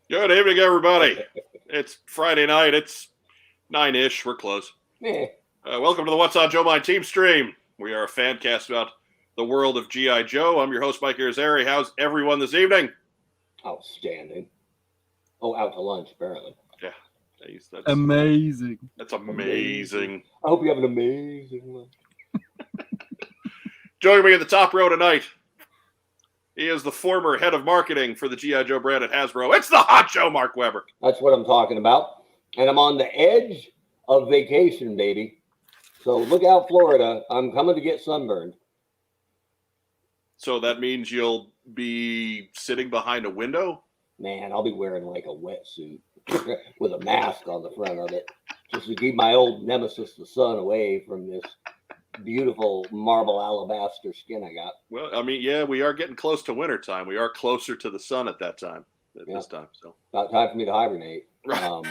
Good evening, everybody. It's Friday night. It's 9-ish. We're close. Welcome to the What's on Joe Mind TeamStream. We are a fan cast about the world of G.I. Joe. I'm your host, Mike Irizarry. How's everyone this evening? Outstanding. Oh, out to lunch, apparently. Yeah. That's amazing. That's amazing. I hope you have an amazing lunch. Joining me at the top row tonight, he is the former head of marketing for the G.I. Joe brand at Hasbro. It's the Hot Joe, Mark Weber. That's what I'm talking about. And I'm on the edge of vacation, baby. So look out, Florida. I'm coming to get sunburned. So that means you'll be sitting behind a window? Man, I'll be wearing like a wetsuit with a mask on the front of it just to keep my old nemesis, the sun, away from this beautiful marble alabaster skin I got. Well, I mean, yeah, we are getting close to winter time. We are closer to the sun at that time. This time, so about time for me to hibernate. Right.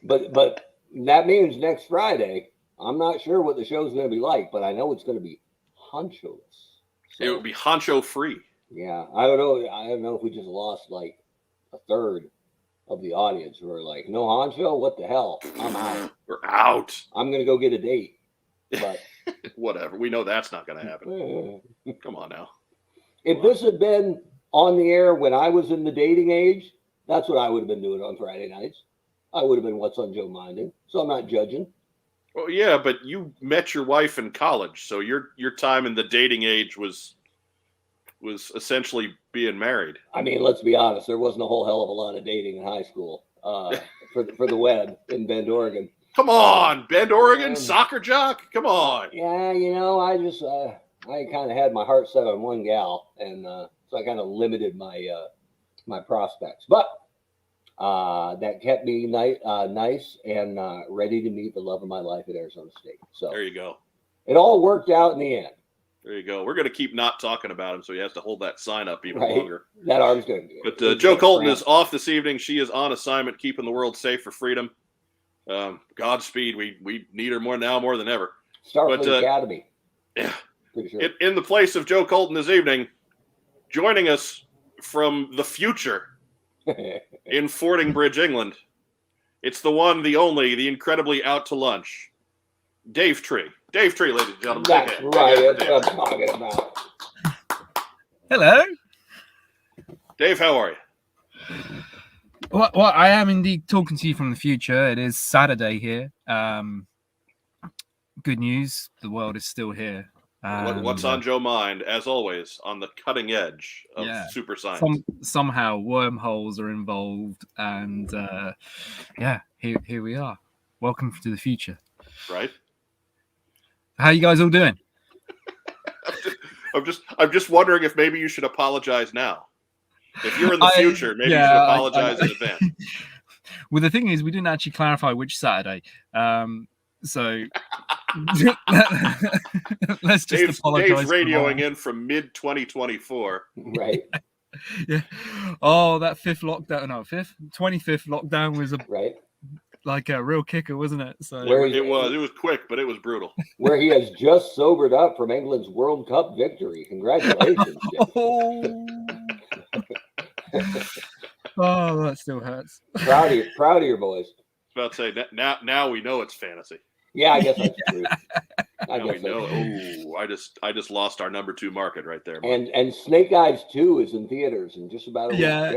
But that means next Friday. I'm not sure what the show's going to be like, but I know it's going to be honcho-less. So, it would be honcho free. Yeah, I don't know. I don't know if we just lost like a third of the audience who are like, "No honcho, what the hell? I'm out. We're out. I'm going to go get a date." But whatever. We know that's not going to happen. Come on now. If this had been on the air when I was in the dating age, that's what I would have been doing on Friday nights. I would have been What's on Joe Minding. So I'm not judging. Well, yeah, but you met your wife in college, so your time in the dating age was essentially being married. I mean, let's be honest. There wasn't a whole hell of a lot of dating in high school for the web in Bend, Oregon. Come on, Bend, Oregon, soccer jock. Come on. Yeah, you know, I just I kind of had my heart set on one gal, and so I kind of limited my my prospects. But that kept me nice and ready to meet the love of my life at Arizona State. So there you go. It all worked out in the end. There you go. We're going to keep not talking about him, so he has to hold that sign up even longer. That arm's going to do it. But Joe Colton is off this evening. She is on assignment, keeping the world safe for freedom. Godspeed. We need her more than ever. Starfleet Academy. Yeah. Pretty sure. In the place of Joe Colton this evening, joining us from the future in Fordingbridge, England, it's the one, the only, the incredibly out to lunch, Dave Tree. Dave Tree, ladies and gentlemen. That's right. That's what I'm talking about. Hello. Dave, how are you? Well, I am indeed talking to you from the future. It is Saturday here. Good news. The world is still here. What's on Joe Mind, as always, on the cutting edge of super science. Somehow wormholes are involved. And here we are. Welcome to the future. Right. How you guys all doing? I'm just wondering if maybe you should apologize now. If you're in the future, maybe you should apologize in advance. Well, the thing is, we didn't actually clarify which Saturday. So let's just apologize. Dave's radioing in from mid-2024. Right. Yeah. Oh, that 25th lockdown was like a real kicker, wasn't it? So it was quick, but it was brutal. Where he has just sobered up from England's World Cup victory. Congratulations. Oh, that still hurts. Proud of your boys. I was about to say now we know it's fantasy. Yeah, I guess that's true. We know. Oh, I just lost our number 2 market right there. And Snake Eyes 2 is in theaters and just about yeah.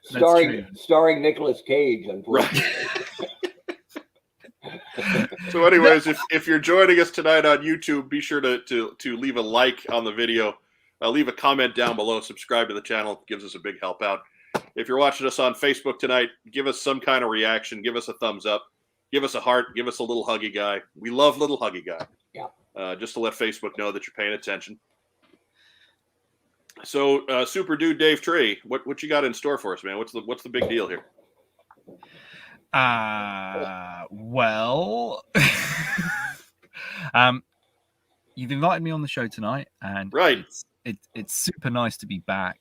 Starring Nicolas Cage, unfortunately. Right. So, anyways, if you're joining us tonight on YouTube, be sure to leave a like on the video. Leave a comment down below. Subscribe to the channel. It gives us a big help out. If you're watching us on Facebook tonight, give us some kind of reaction. Give us a thumbs up. Give us a heart. Give us a little huggy guy. We love little huggy guy. Yeah. Just to let Facebook know that you're paying attention. So, Super Dude Dave Tree, what you got in store for us, man? What's the big deal here? Well, you've invited me on the show tonight, and right, it's super nice to be back.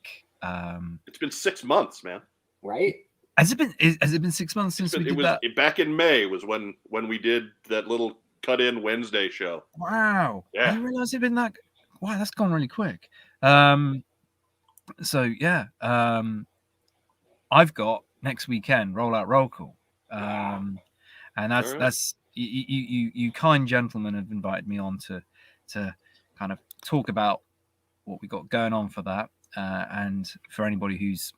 It's been 6 months, man. Right? Has it been 6 months since we did that? Back in May was when we did that little cut-in Wednesday show. Wow. Yeah. I didn't realize it'd been that. Wow, that's gone really quick. So yeah, I've got next weekend Rollout Roll Call, and that's you kind gentlemen have invited me on to kind of talk about what we got going on for that, and for anybody who's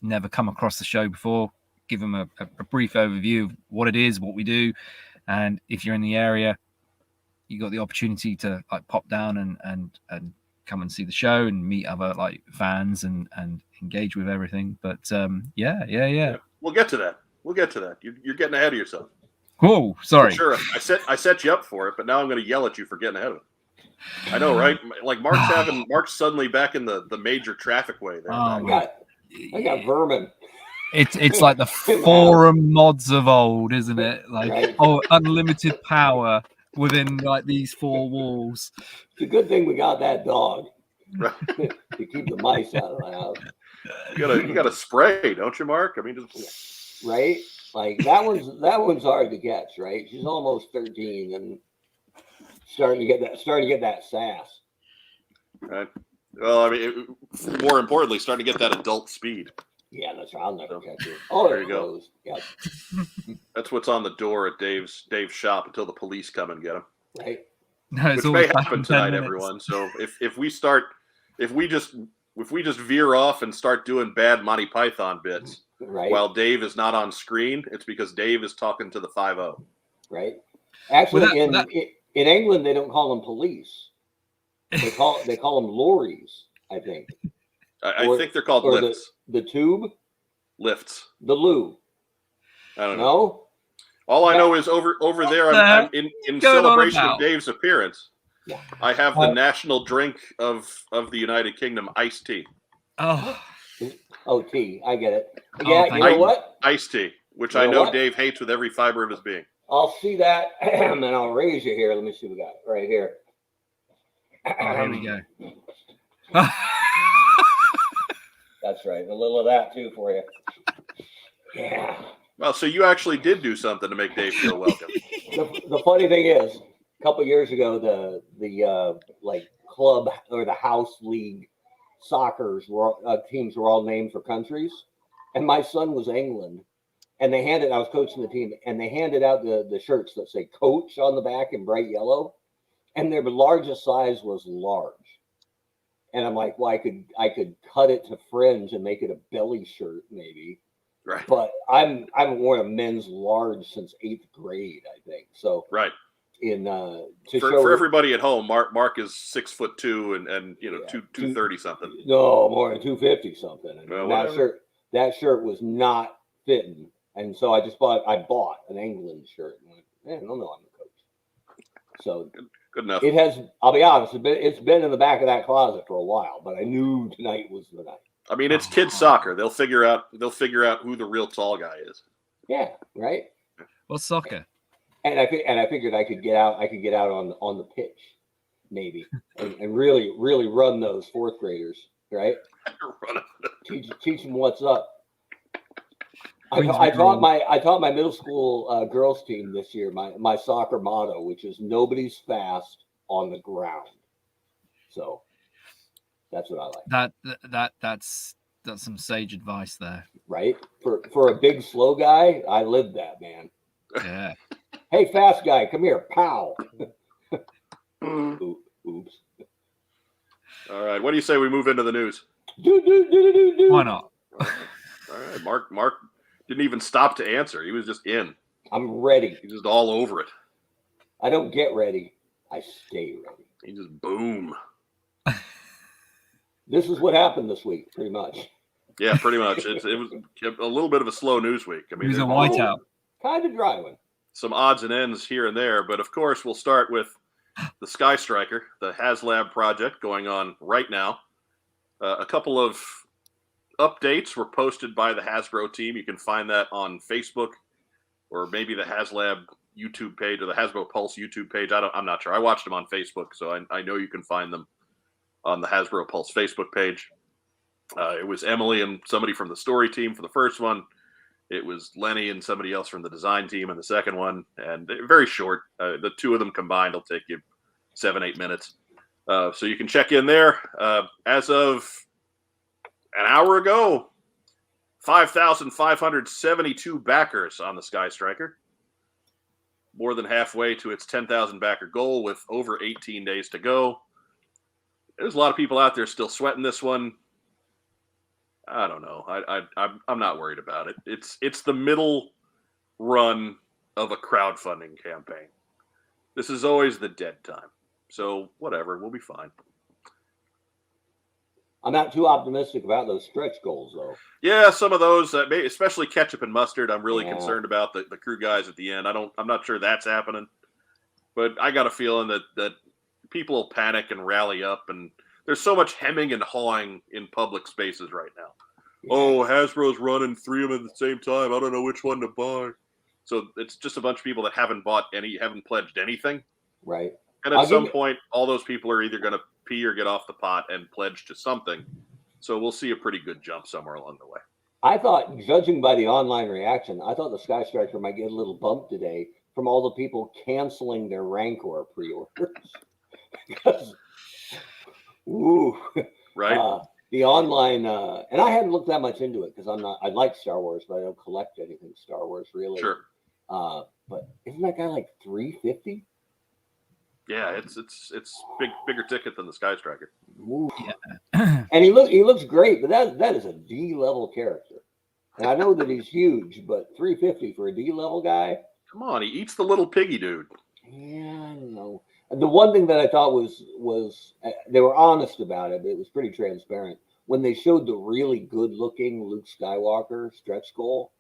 never come across the show before, give them a brief overview of what it is, what we do, and if you're in the area, you got the opportunity to like pop down and come and see the show and meet other like fans and engage with everything. But yeah. We'll get to that. You're getting ahead of yourself. Whoa, sorry. Sure, I set you up for it, but now I'm going to yell at you for getting ahead of it. I know, right? Like Mark's suddenly back in the major traffic way there. I got vermin. It's like the forum mods of old, isn't it? Like right. Unlimited power within like these four walls. It's a good thing we got that dog. Right. To keep the mice out of the house. You got to spray, don't you, Mark? I mean, just... right? Like that one's hard to catch, right? She's almost 13 and starting to get that sass. Right. Well, I mean, more importantly, starting to get that adult speed. Yeah, that's right. I'll never catch it. Oh, there you go. Yep. That's what's on the door at Dave's shop until the police come and get him. Right. No, which may happen tonight, everyone. So if we just veer off and start doing bad Monty Python bits, right, while Dave is not on screen, it's because Dave is talking to the 5-0. Right. Actually, in England, they don't call them police. They call them lorries, I think. I think they're called lifts. The tube? Lifts. The loo. I don't know. No? All I know is over there, I'm in celebration of Dave's appearance. Yeah. I have the national drink of the United Kingdom, iced tea. Oh, tea. I get it. Yeah, you know what? Iced tea, which I know Dave hates with every fiber of his being. I'll see that, and I'll raise you here. Let me see what we got right here. Here we go. That's right. A little of that, too, for you. Yeah. Well, so you actually did do something to make Dave feel welcome. The funny thing is, a couple of years ago, the like club or the house league soccer teams were all named for countries, and my son was England, and I was coaching the team, and they handed out the shirts that say "Coach" on the back in bright yellow, and their largest size was large, and I'm like, well, I could cut it to fringe and make it a belly shirt maybe. Right. But I haven't worn a men's large since 8th grade, I think. So right. For everybody at home, Mark is 6'2" and 230 something. No, more than 250 something. And well, that shirt was not fitting, and so I bought an England shirt and went, man, no, I'm the coach. So good enough. It has. I'll be honest. It's been in the back of that closet for a while, but I knew tonight was the night. I mean, it's kids soccer. They'll figure out who the real tall guy is. Yeah, right. What's soccer? And I figured I could get out on the pitch, maybe, and really run those fourth graders, right? Teach them what's up. I taught my middle school girls team this year my soccer motto, which is nobody's fast on the ground. So. That's what I like. That's some sage advice there. Right? For a big slow guy, I lived that, man. Yeah. Hey, fast guy, come here. Pow. Oops. All right. What do you say we move into the news? Do. Why not? All right. Mark didn't even stop to answer. He was just in. I'm ready. He's just all over it. I don't get ready. I stay ready. He just boom. This is what happened this week, pretty much. Yeah, pretty much. It was a little bit of a slow news week. I mean, it was a whiteout. Kind of dry one. Some odds and ends here and there, but of course, we'll start with the Sky Striker, the HasLab project going on right now. A couple of updates were posted by the Hasbro team. You can find that on Facebook or maybe the HasLab YouTube page or the Hasbro Pulse YouTube page. I'm not sure. I watched them on Facebook, so I know you can find them on the Hasbro Pulse Facebook page. It was Emily and somebody from the story team for the first one. It was Lenny and somebody else from the design team in the second one, and very short. The two of them combined will take you 7-8 minutes. So you can check in there. As of an hour ago, 5,572 backers on the Sky Striker. More than halfway to its 10,000 backer goal with over 18 days to go. There's a lot of people out there still sweating this one. I don't know. I'm not worried about it. It's the middle run of a crowdfunding campaign. This is always the dead time. So whatever, we'll be fine. I'm not too optimistic about those stretch goals, though. Yeah, some of those, especially ketchup and mustard, I'm really concerned about the crew guys at the end. I'm not sure that's happening, but I got a feeling that people will panic and rally up, and there's so much hemming and hawing in public spaces right now. Yeah. Oh, Hasbro's running 3 of them at the same time. I don't know which one to buy. So it's just a bunch of people that haven't pledged anything. Right. And at some point, all those people are either going to pee or get off the pot and pledge to something. So we'll see a pretty good jump somewhere along the way. I thought, judging by the online reaction, I thought the Sky Striker might get a little bump today from all the people canceling their Rancor pre-orders. Because, right. The online, and I hadn't looked that much into it because I like Star Wars, but I don't collect anything Star Wars really. Sure. But isn't that guy like $350? Yeah, it's bigger ticket than the Sky Striker. Yeah. And he looks great, but that is a D level character. And I know that he's huge, but $350 for a D level guy. Come on, he eats the little piggy dude. Yeah, I don't know. The one thing that I thought was they were honest about it, but it was pretty transparent. When they showed the really good looking Luke Skywalker stretch goal,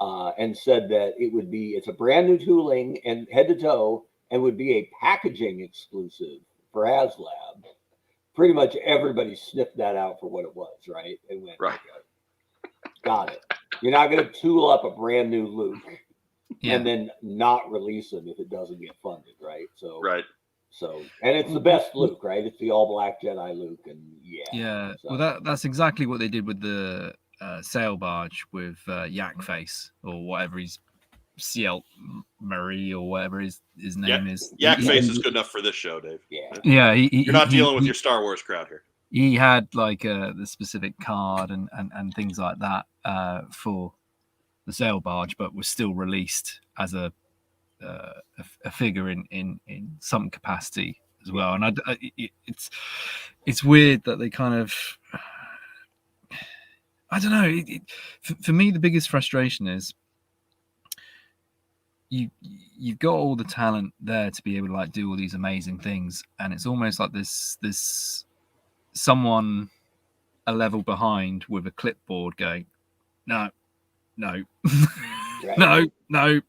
and said that it's a brand new tooling and head to toe, and would be a packaging exclusive for HasLab. Pretty much everybody sniffed that out for what it was, right? And went, right. Got it. You're not going to tool up a brand new Luke and then not release him if it doesn't get funded, right? So, right. So, and it's the best Luke, right? It's the all black Jedi Luke, and yeah. So. Well, that's exactly what they did with the sail barge with Yak Face or whatever he's. CL Marie or whatever his name is. Yak Face is good enough for this show, Dave. Yeah. You're not dealing with your Star Wars crowd here. He had like the specific card and things like that for the sail barge, but was still released as a figure in some capacity as well. And it's weird that they kind of. I don't know. For me, the biggest frustration is. You've got all the talent there to be able to like do all these amazing things, and it's almost like this someone a level behind with a clipboard going, no, right. no,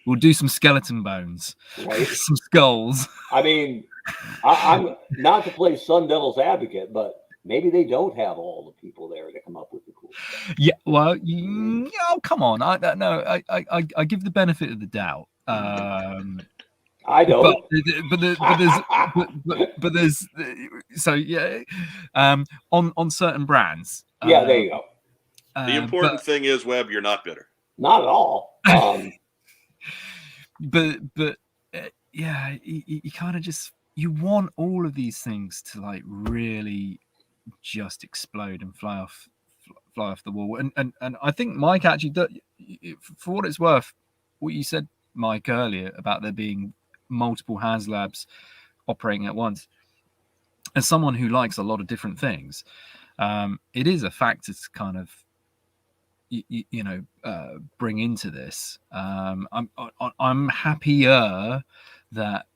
we'll do some skeleton bones, right. Some skulls. I mean, I'm not to play Sun Devil's advocate, but maybe they don't have all the people there to come up with the cool stuff. Yeah, well, come on. I give the benefit of the doubt. I don't. But there's so yeah. On certain brands. Yeah, there you go. The important thing is, Webb, you're not bitter. Not at all. But yeah, you kind of just want all of these things to like really. Just explode and fly off the wall, and I think Mike actually, for what it's worth, what you said, Mike, earlier about there being multiple HasLabs operating at once. As someone who likes a lot of different things, it is a factor to kind of bring into this. I'm happier that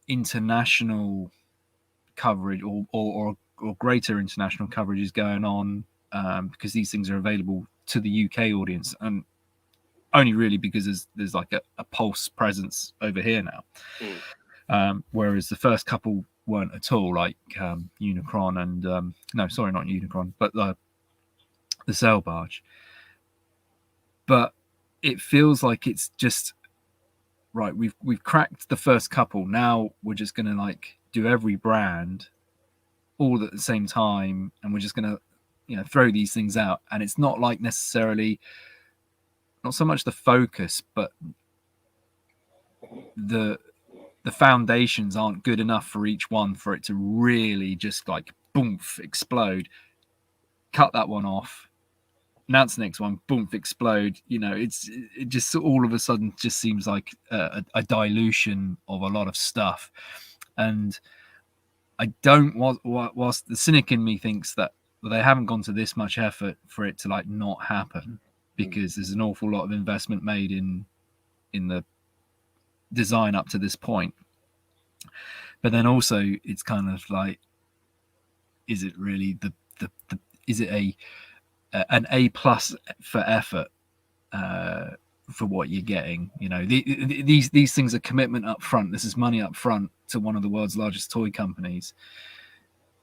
international coverage or greater international coverage is going on because these things are available to the UK audience, and only really because there's like a Pulse presence over here now. Whereas the first couple weren't at all, like Unicron and no, sorry, not Unicron, but the sail barge. But it feels like it's just right. We've cracked the first couple. Now we're just gonna like do every brand all at the same time, and we're just gonna throw these things out. And it's not like necessarily not so much the focus, but the foundations aren't good enough for each one for it to really just like boom explode. Cut that one off, announce the next one, boom explode. It just all of a sudden just seems like a dilution of a lot of stuff. And I don't whilst the cynic in me thinks that they haven't gone to this much effort for it to like not happen, because there's an awful lot of investment made in the design up to this point. But then also it's kind of like, is it really is it an A+ for effort for what you're getting? These things are commitment up front. This is money up front to one of the world's largest toy companies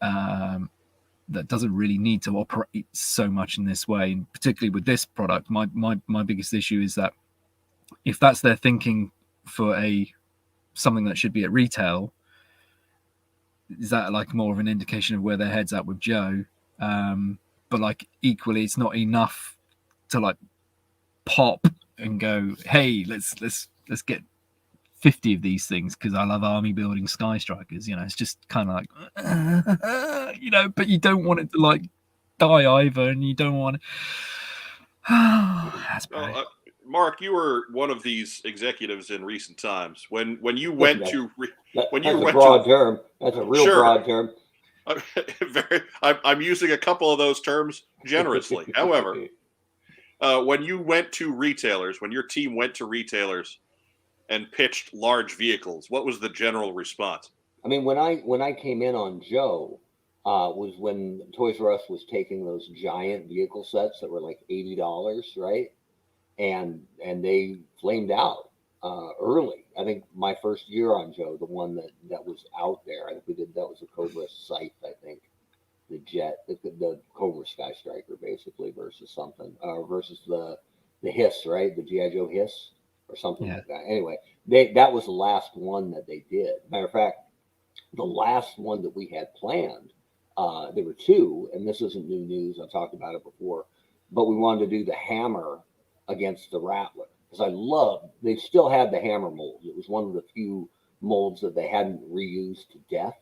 that doesn't really need to operate so much in this way. And particularly with this product, my biggest issue is that if that's their thinking for something that should be at retail, is that like more of an indication of where their head's at with Joe? But like equally, it's not enough to like pop and go, hey, let's get 50 of these things because I love army building Sky Strikers. It's just kind of like, but you don't want it to like die either, and you don't want. That's bad. Mark, you were one of these executives in recent times when you went to when you went broad term. That's a real broad term. I'm using a couple of those terms generously. However, when you went to retailers, when your team went to retailers and pitched large vehicles, what was the general response? I mean, when I came in on Joe, was when Toys R Us was taking those giant vehicle sets that were like $80, right? And they flamed out early. I think my first year on Joe, the one that was out there, I think that was a Cobra Scythe, I think, the jet, the Cobra Sky Striker, basically, versus the Hiss, right? The G.I. Joe Hiss or something like that. Anyway, that was the last one that they did. Matter of fact, the last one that we had planned, there were two, and this isn't new news. I've talked about it before, but we wanted to do the Hammer against the Rattler, because they still had the Hammer mold. It was one of the few molds that they hadn't reused to death.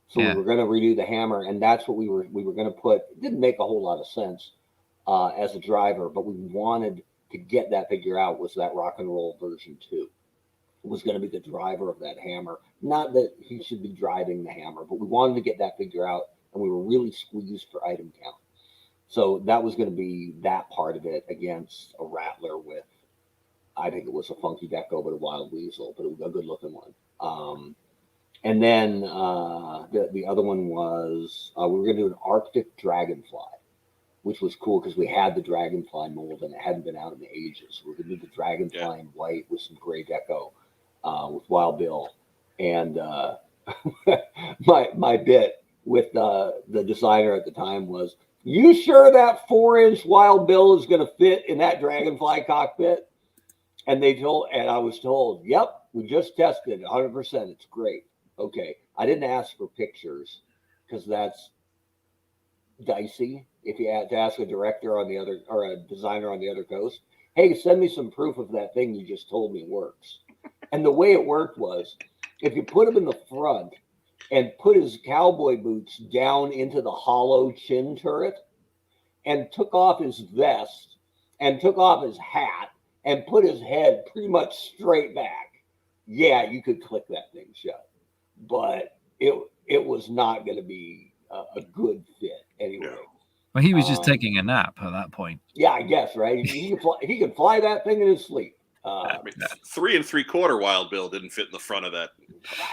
So we were going to redo the Hammer, and that's what we were going to put. It didn't make a whole lot of sense as a driver, but we wanted to get that figure out. Was that Rock and Roll version 2 was going to be the driver of that Hammer? Not that he should be driving the Hammer, but we wanted to get that figure out, and we were really squeezed for item count. So that was going to be that part of it against a Rattler with, I think it was a Funky Deco, but a Wild Weasel, but it was a good looking one. And then the other one was, we were going to do an Arctic Dragonfly, which was cool because we had the Dragonfly mold and it hadn't been out in ages. So we could do the Dragonfly in white with some gray deco with Wild Bill. And my bit with the designer at the time was, you sure that 4-inch Wild Bill is going to fit in that Dragonfly cockpit? And I was told, yep, we just tested it 100%. It's great. Okay. I didn't ask for pictures because that's dicey. If you had to ask a director on the other, or a designer on the other coast, hey, send me some proof of that thing you just told me works. And the way it worked was, if you put him in the front and put his cowboy boots down into the hollow chin turret and took off his vest and took off his hat and put his head pretty much straight back, yeah, you could click that thing shut. But it was not going to be a good fit anyway. Well, he was just taking a nap at that point. Yeah, I guess, right? He could fly that thing in his sleep. 3 3/4 Wild Bill didn't fit in the front of that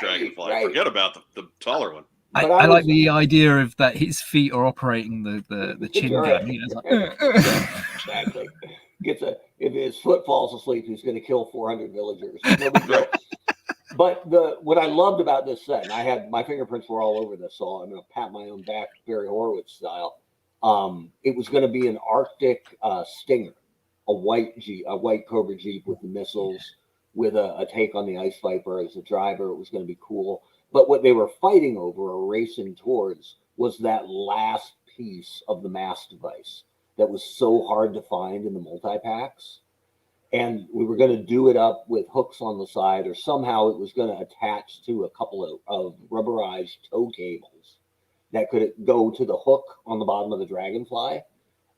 Dragonfly. Right. Forget about the taller one. I like the idea of that his feet are operating the chin gun. Exactly. If his foot falls asleep, he's going to kill 400 villagers. But what I loved about this set, and I had my fingerprints were all over this, so I'm going to pat my own back, Barry Horowitz style. It was going to be an Arctic Stinger, a white Cobra Jeep with the missiles, with a take on the Ice Viper as a driver. It was going to be cool. But what they were fighting over or racing towards was that last piece of the mass device that was so hard to find in the multi-packs. And we were going to do it up with hooks on the side, or somehow it was going to attach to a couple of rubberized tow cables that could go to the hook on the bottom of the Dragonfly.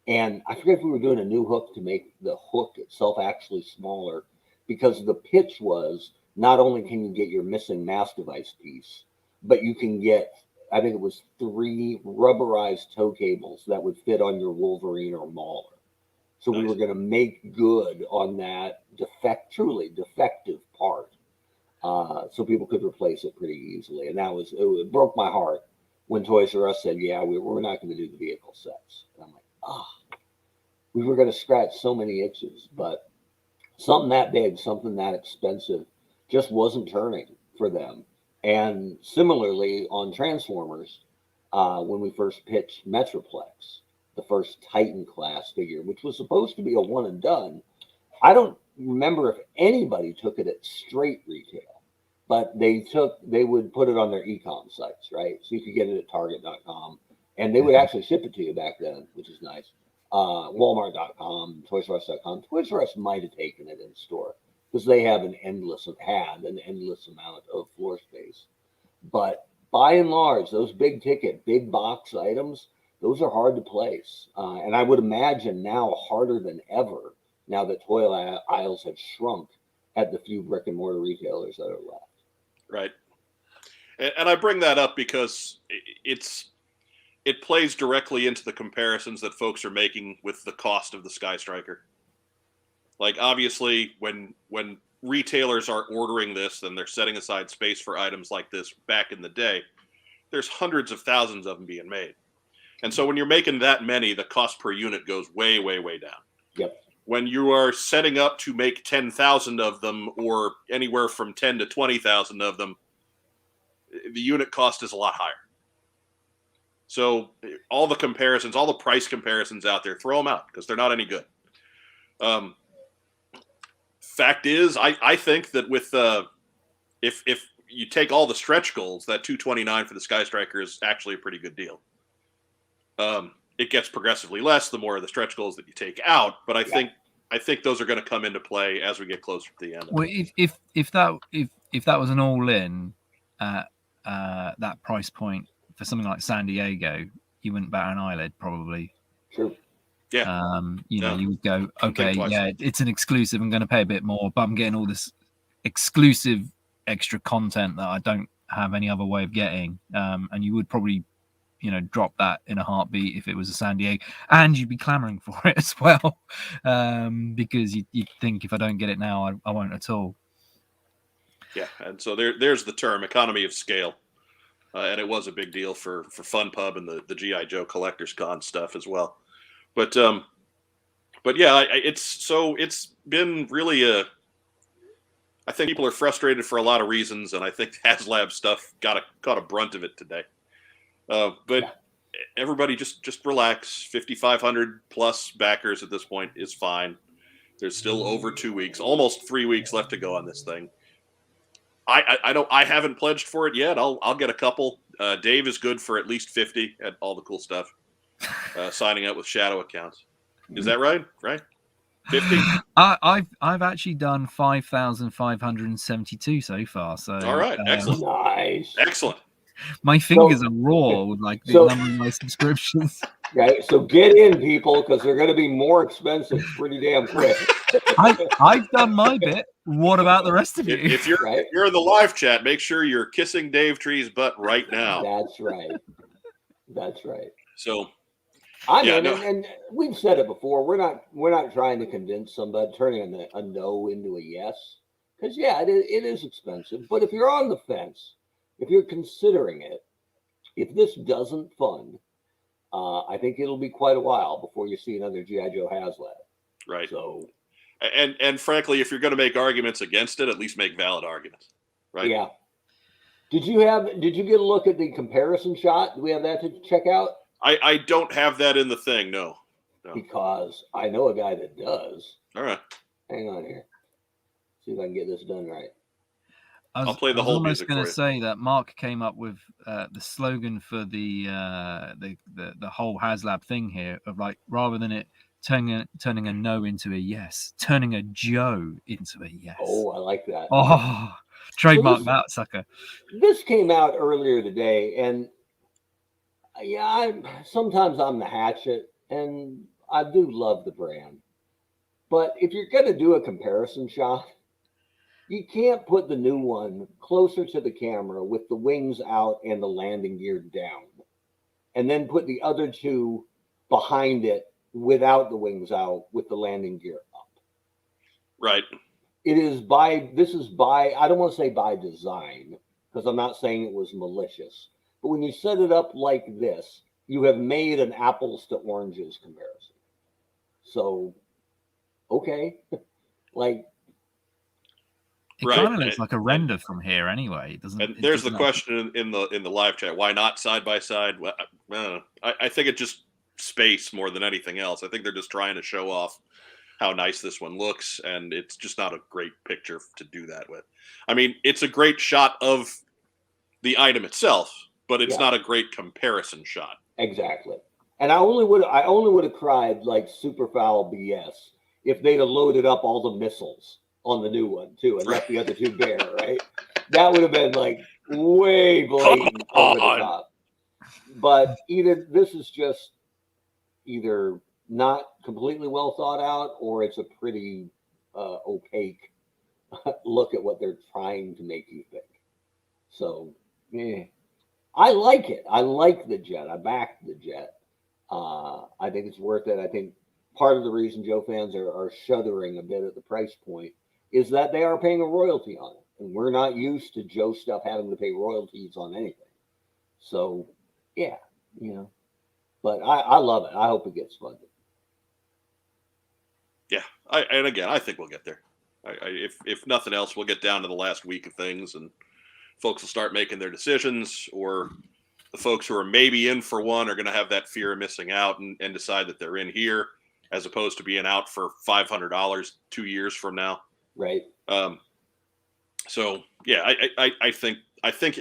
And I forget if we were doing a new hook to make the hook itself actually smaller, because the pitch was not only can you get your missing mass device piece, but you can get, I think it was 3 rubberized tow cables that would fit on your Wolverine or Mauler. So we were going to make good on that truly defective part, so people could replace it pretty easily. And it broke my heart when Toys R Us said, yeah, we're not going to do the vehicle sets. And I'm like, we were going to scratch so many itches, but something that big, something that expensive just wasn't turning for them. And similarly on Transformers, when we first pitched Metroplex, the first Titan class figure, which was supposed to be a one and done. I don't remember if anybody took it at straight retail, but they would put it on their e-com sites, right? So you could get it at Target.com, and they would actually ship it to you back then, which is nice. Walmart.com, ToysRUs.com. Toys R Us might have taken it in store because they have an endless amount of floor space. But by and large, those big ticket, big box items, those are hard to place. And I would imagine now harder than ever, now that toy aisles have shrunk at the few brick and mortar retailers that are left. Right. And I bring that up because it plays directly into the comparisons that folks are making with the cost of the Sky Striker. Like, obviously, when retailers are ordering this, then they're setting aside space for items like this back in the day. There's hundreds of thousands of them being made. And so when you're making that many, the cost per unit goes way, way, way down. Yep. When you are setting up to make 10,000 of them, or anywhere from 10 to 20,000 of them, the unit cost is a lot higher. So all the comparisons, all the price comparisons out there, throw them out because they're not any good. Fact is, I think that with if you take all the stretch goals, that $229 for the Sky Striker is actually a pretty good deal. It gets progressively less the more of the stretch goals that you take out, but I think those are going to come into play as we get closer to the end. Well, if that was an all-in that price point for something like San Diego, you wouldn't bat an eyelid probably. Sure. Yeah. You would go, okay, yeah, it's an exclusive. I'm going to pay a bit more, but I'm getting all this exclusive extra content that I don't have any other way of getting. And you would probably, drop that in a heartbeat if it was a San Diego, and you'd be clamoring for it as well, because you'd think, if I don't get it now, I won't at all. Yeah, and so there's the term economy of scale, and it was a big deal for Fun Pub and the G.I. Joe Collectors Con stuff as well. But yeah, it's been really I think people are frustrated for a lot of reasons, and I think HasLab stuff caught a brunt of it today. But everybody just relax. 5,500 plus backers at this point is fine. There's still over 2 weeks, almost 3 weeks left to go on this thing. I haven't pledged for it yet. I'll get a couple. Dave is good for at least 50 at all the cool stuff. Signing up with shadow accounts. Is that right? Right? 50? I've actually done 5,572 so far. So all right, excellent. Nice. Excellent. My fingers are raw with the number of my subscriptions. Right, so get in, people, because they're going to be more expensive pretty damn quick. I've done my bit. What about the rest of you? If you're in the live chat, make sure you're kissing Dave Tree's butt right now. That's right. That's right. So, and we've said it before. We're not trying to convince somebody, turning a no into a yes, because it is expensive. But if you're on the fence, if you're considering it, if this doesn't fund, I think it'll be quite a while before you see another G.I. Joe HasLab. Right. So, and frankly, if you're going to make arguments against it, at least make valid arguments. right? Yeah. Did you get a look at the comparison shot? Do we have that to check out? I don't have that in the thing, no. Because I know a guy that does. All right. Hang on here. See if I can get this done right. I'll play the whole music for you. I was almost going to say that Mark came up with the slogan for the whole HasLab thing here of like, rather than it turning a no into a yes, turning a Joe into a yes. Oh, I like that. Oh, trademark that sucker. This came out earlier today, and yeah, sometimes I'm the hatchet, and I do love the brand. But if you're going to do a comparison shot, you can't put the new one closer to the camera with the wings out and the landing gear down, and then put the other two behind it without the wings out with the landing gear up. Right. This is by, I don't want to say by design, because I'm not saying it was malicious, but when you set it up like this, you have made an apples to oranges comparison. So, okay, like, it kind of looks like a render from here anyway. It doesn't. And there's the question in the live chat: why not side by side? Well, I think it's just space more than anything else. I think they're just trying to show off how nice this one looks, and it's just not a great picture to do that with. I mean, it's a great shot of the item itself, but it's not a great comparison shot. Exactly. And I only would have cried like super foul BS if they'd have loaded up all the missiles on the new one too and left the other two bare, right? That would have been like way blatant over the top. But either this is just either not completely well thought out, or it's a pretty opaque look at what they're trying to make you think. So, I like it. I like the jet. I backed the jet. I think it's worth it. I think part of the reason Joe fans are shuddering a bit at the price point is that they are paying a royalty on it. And we're not used to Joe stuff having to pay royalties on anything. So, yeah, But I love it. I hope it gets funded. Yeah, and again, I think we'll get there. If nothing else, we'll get down to the last week of things, and folks will start making their decisions, or the folks who are maybe in for one are going to have that fear of missing out and decide that they're in here, as opposed to being out for $500 2 years from now. Right. So yeah, I think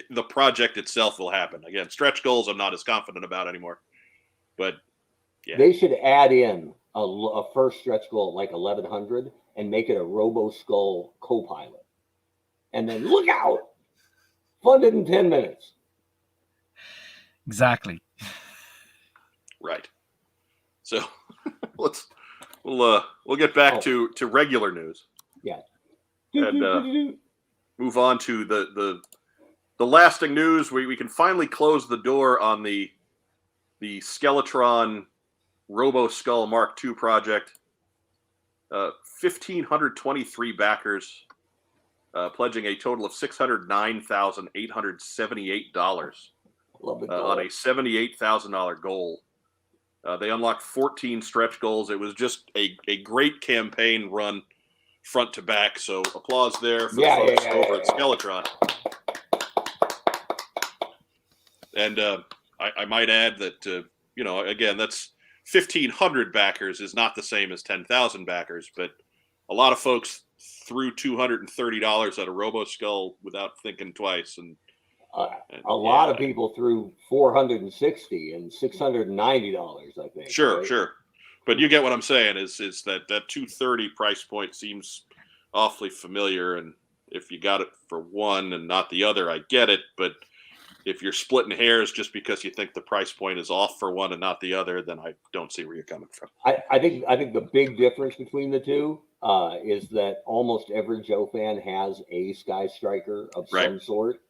the project itself will happen. Again, stretch goals I'm not as confident about anymore, but yeah, they should add in a first stretch goal like 1100 and make it a Robo Skull co-pilot, and then look out, funded in 10 minutes. Exactly. Right. So we'll get back to regular news. Yeah. And move on to the lasting news. We can finally close the door on the Skeletron Robo Skull Mark II project. 1,523 backers, pledging a total of $609,878 on a $78,000 goal. They unlocked 14 stretch goals. It was just a great campaign run front to back. So applause there for the folks over at Skeletron. And I might add that, again, that's 1,500 backers is not the same as 10,000 backers, but a lot of folks threw $230 at a Robo Skull without thinking twice. And a lot of people threw $460 and $690, I think. Sure, right? Sure. But you get what I'm saying is that $230 price point seems awfully familiar. And if you got it for one and not the other, I get it. But if you're splitting hairs just because you think the price point is off for one and not the other, then I don't see where you're coming from. I think the big difference between the two is that almost every Joe fan has a Sky Striker of some sort,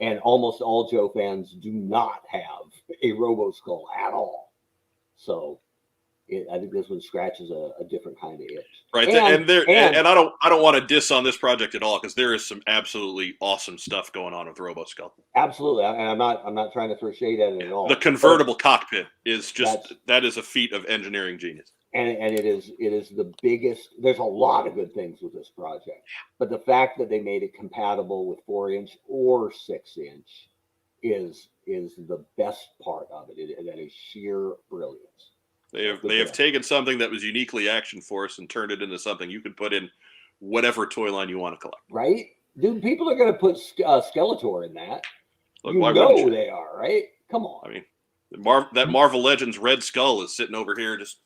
and almost all Joe fans do not have a Robo Skull at all. So I think this one scratches a different kind of itch. Right, and I don't want to diss on this project at all, because there is some absolutely awesome stuff going on with Robo Skull. Absolutely, and I'm not trying to throw shade at it at all. The convertible cockpit is just that is a feat of engineering genius. and it is the biggest. There's a lot of good things with this project, but the fact that they made it compatible with 4-inch or 6-inch is the best part of it. That is sheer brilliance. They have taken something that was uniquely Action Force and turned it into something you can put in whatever toy line you want to collect. Right, dude. People are going to put Skeletor in that. Look, you know they are, right? Come on. I mean, that Marvel Legends Red Skull is sitting over here just.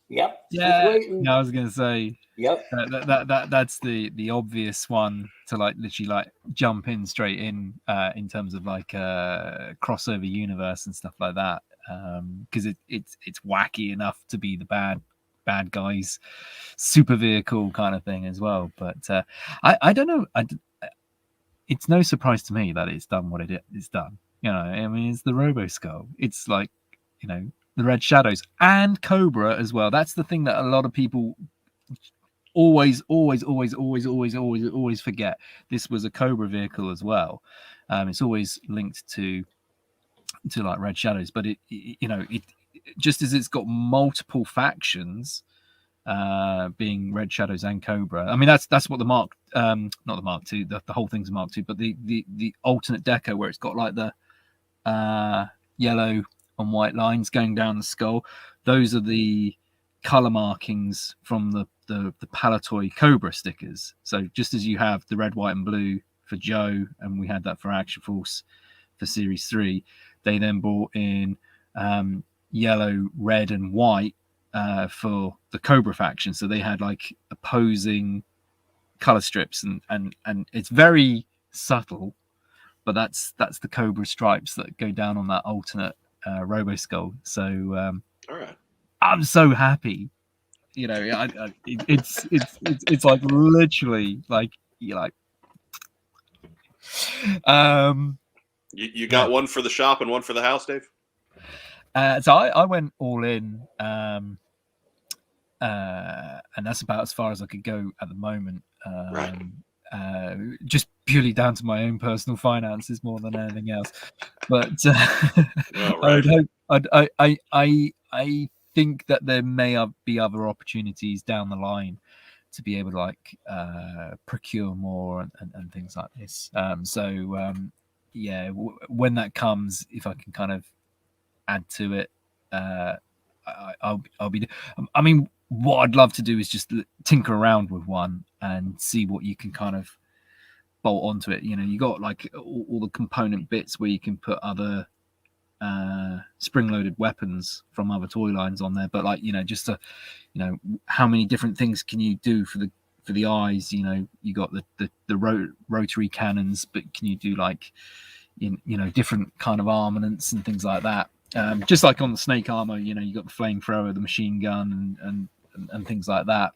Yep. Yeah. I was gonna say. Yep. That's the obvious one to like literally like jump in straight in terms of like crossover universe and stuff like that. Because it's wacky enough to be the bad guys super vehicle kind of thing as well. But I don't know. It's no surprise to me that it's done what it's done. You know, I mean, it's the Robo Skull. It's like, you know, the Red Shadows and Cobra as well. That's the thing that a lot of people always forget. This was a Cobra vehicle as well. It's always linked to like Red Shadows, but it just as it's got multiple factions, being Red Shadows and Cobra. I mean, that's what the Mark, not the Mark II, the whole thing's Mark II, but the alternate deco where it's got like the yellow and white lines going down the skull. Those are the color markings from the Palatoy Cobra stickers. So just as you have the red, white, and blue for Joe, and we had that for Action Force for Series 3, they then brought in yellow, red, and white for the Cobra faction. So they had like opposing color strips, and it's very subtle, but that's the Cobra stripes that go down on that alternate Robo Skull. So all right, I'm so happy. You know, it's like literally like you're like. You got one for the shop and one for the house, Dave? So I went all in, and that's about as far as I could go at the moment. Right. Just purely down to my own personal finances more than anything else. But right. I think that there may be other opportunities down the line to be able to like procure more and things like this. Yeah, when that comes, if I can kind of add to it, I'll be. I mean, what I'd love to do is just tinker around with one and see what you can kind of bolt onto it. You know, you got like all the component bits where you can put other spring-loaded weapons from other toy lines on there, but like, you know, just to, you know, how many different things can you do for the eyes? You know, you got the rotary cannons, but can you do like, you know, different kind of armaments and things like that? Just like on the Snake armor, you know, you got the flamethrower, the machine gun, and things like that.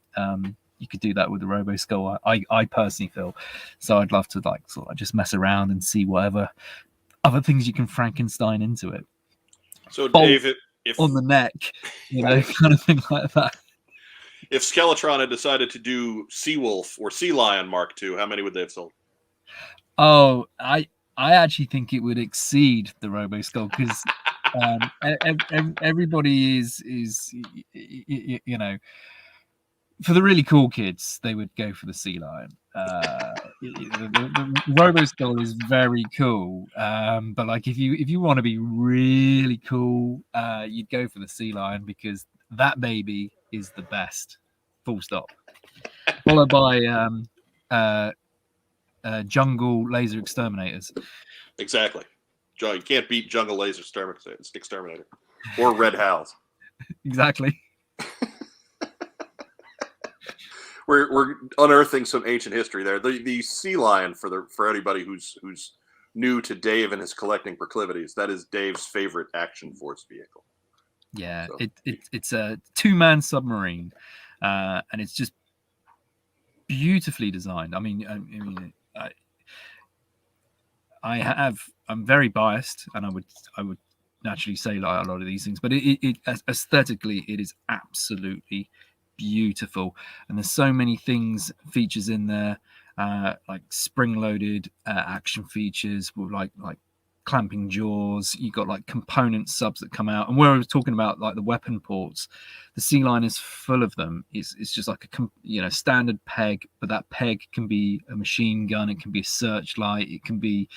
You could do that with the Robo Skull. I personally feel so. I'd love to like sort of just mess around and see whatever other things you can Frankenstein into it. So Dave, if on the neck, you know, kind of thing like that. If Skeletron had decided to do Seawolf or Sea Lion Mark II, how many would they have sold? Oh, I actually think it would exceed the Robo Skull because everybody is you know, for the really cool kids, they would go for the Sea Lion. The Robo Skull is very cool, but like if you want to be really cool, you'd go for the Sea Lion because that baby is the best. Full stop. Followed by Jungle Laser Exterminators. Exactly. Joe, you can't beat Jungle Laser Exterminator or Red Howls. Exactly. We're unearthing some ancient history there. The Sea Lion, for anybody who's new to Dave and his collecting proclivities, that is Dave's favorite Action Force vehicle. Yeah, so. It's a 2-man submarine, and it's just beautifully designed. I mean, I'm very biased, and I would naturally say like a lot of these things, but it aesthetically it is absolutely beautiful, and there's so many features in there, like spring-loaded action features with like clamping jaws. You got like component subs that come out, and where I was talking about like the weapon ports, the Sea Line is full of them. It's just like a standard peg, but that peg can be a machine gun, it can be a searchlight, it can be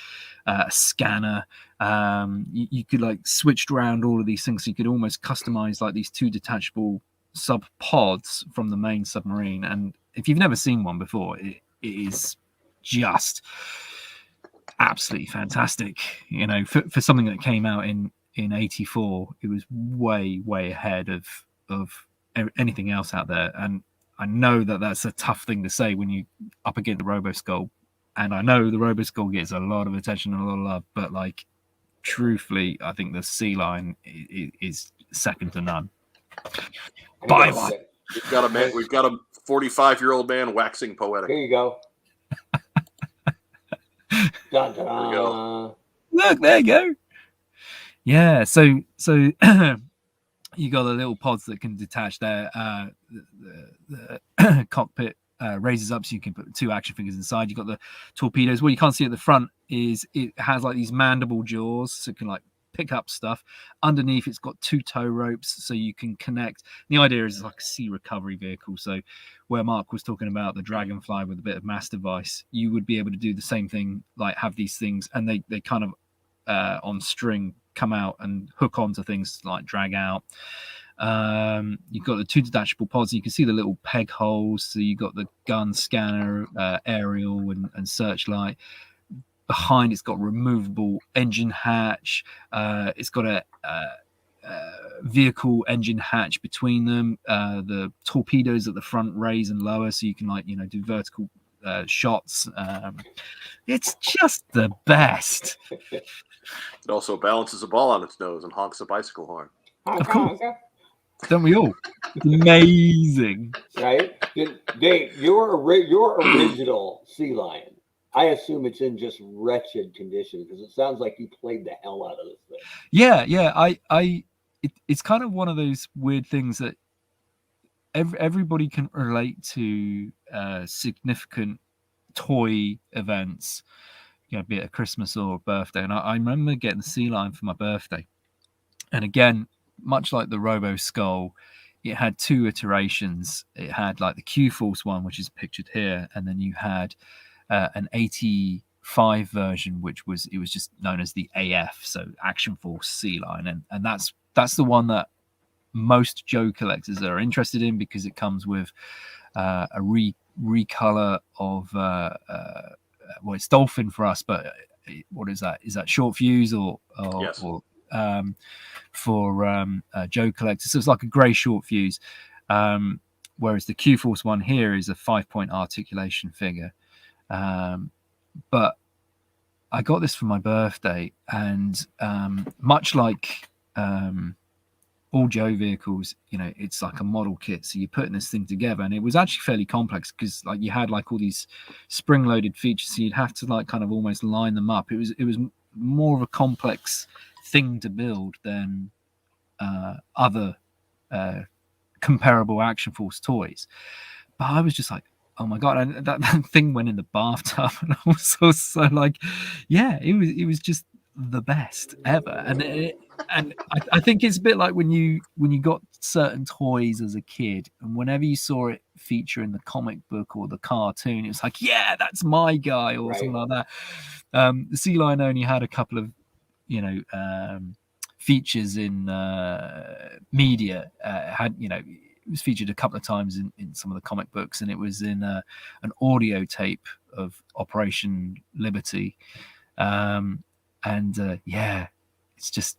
a scanner. You could like switched around all of these things, so you could almost customize like these 2 detachable sub pods from the main submarine. And if you've never seen one before, it is just absolutely fantastic. For something that came out in 84, it was way ahead of anything else out there. And I know that that's a tough thing to say when you up against the Roboskull, and I know the Roboskull gets a lot of attention and a lot of love, but like truthfully, I think the Sea Line is second to none. Buy one. We've got a 45-year-old man waxing poetic. Here you go. Dun, dun. There we go. Look, there you go. Yeah, so you got the little pods that can detach there. The cockpit raises up so you can put 2 action figures inside. You got the torpedoes. What you can't see at the front is it has like these mandible jaws, so it can like pick up stuff. Underneath, it's got 2 tow ropes, so you can connect. The idea is like a sea recovery vehicle. So where Mark was talking about the Dragonfly with a bit of mass device, you would be able to do the same thing, like have these things, and they kind of on string come out and hook onto things like drag out. You've got the 2 detachable pods. You can see the little peg holes. So you got the gun, scanner, aerial, and searchlight. Behind, it's got removable engine hatch. It's got a vehicle engine hatch between them. The torpedoes at the front raise and lower, so you can do vertical shots. It's just the best. It also balances a ball on its nose and honks a bicycle horn. Of course. Don't we all? It's amazing. Right? Dave, your original Sea Lion, I assume it's in just wretched condition, because it sounds like you played the hell out of this thing. Yeah. It's kind of one of those weird things that everybody can relate to significant toy events, be it a Christmas or a birthday. And I remember getting the Sea Lion for my birthday. And again, much like the Roboskull, it had 2 iterations. It had like the Q-Force one, which is pictured here, and then you had an 85 version, which was just known as the AF, so Action Force Sea Lion, and that's the one that most Joe collectors are interested in, because it comes with a recolor of well, it's dolphin for us, but what is that? Is that short fuse or yes. or for Joe collectors? So it's like a grey short fuse, whereas the Q-Force one here is a 5-point articulation figure. But I got this for my birthday, and much like all Joe vehicles, it's like a model kit, so you're putting this thing together, and it was actually fairly complex, because like you had like all these spring-loaded features, so you'd have to like kind of almost line them up. It was more of a complex thing to build than other comparable Action Force toys. But I was just like, oh my god! And that thing went in the bathtub, and I was so like, yeah, it was just the best ever. And I think it's a bit like when you got certain toys as a kid, and whenever you saw it feature in the comic book or the cartoon, it was like, yeah, that's my guy, or something like that. The Sea Lion only had a couple of features in media. It was featured a couple of times in some of the comic books, and it was in an audio tape of Operation Liberty. Yeah, it's just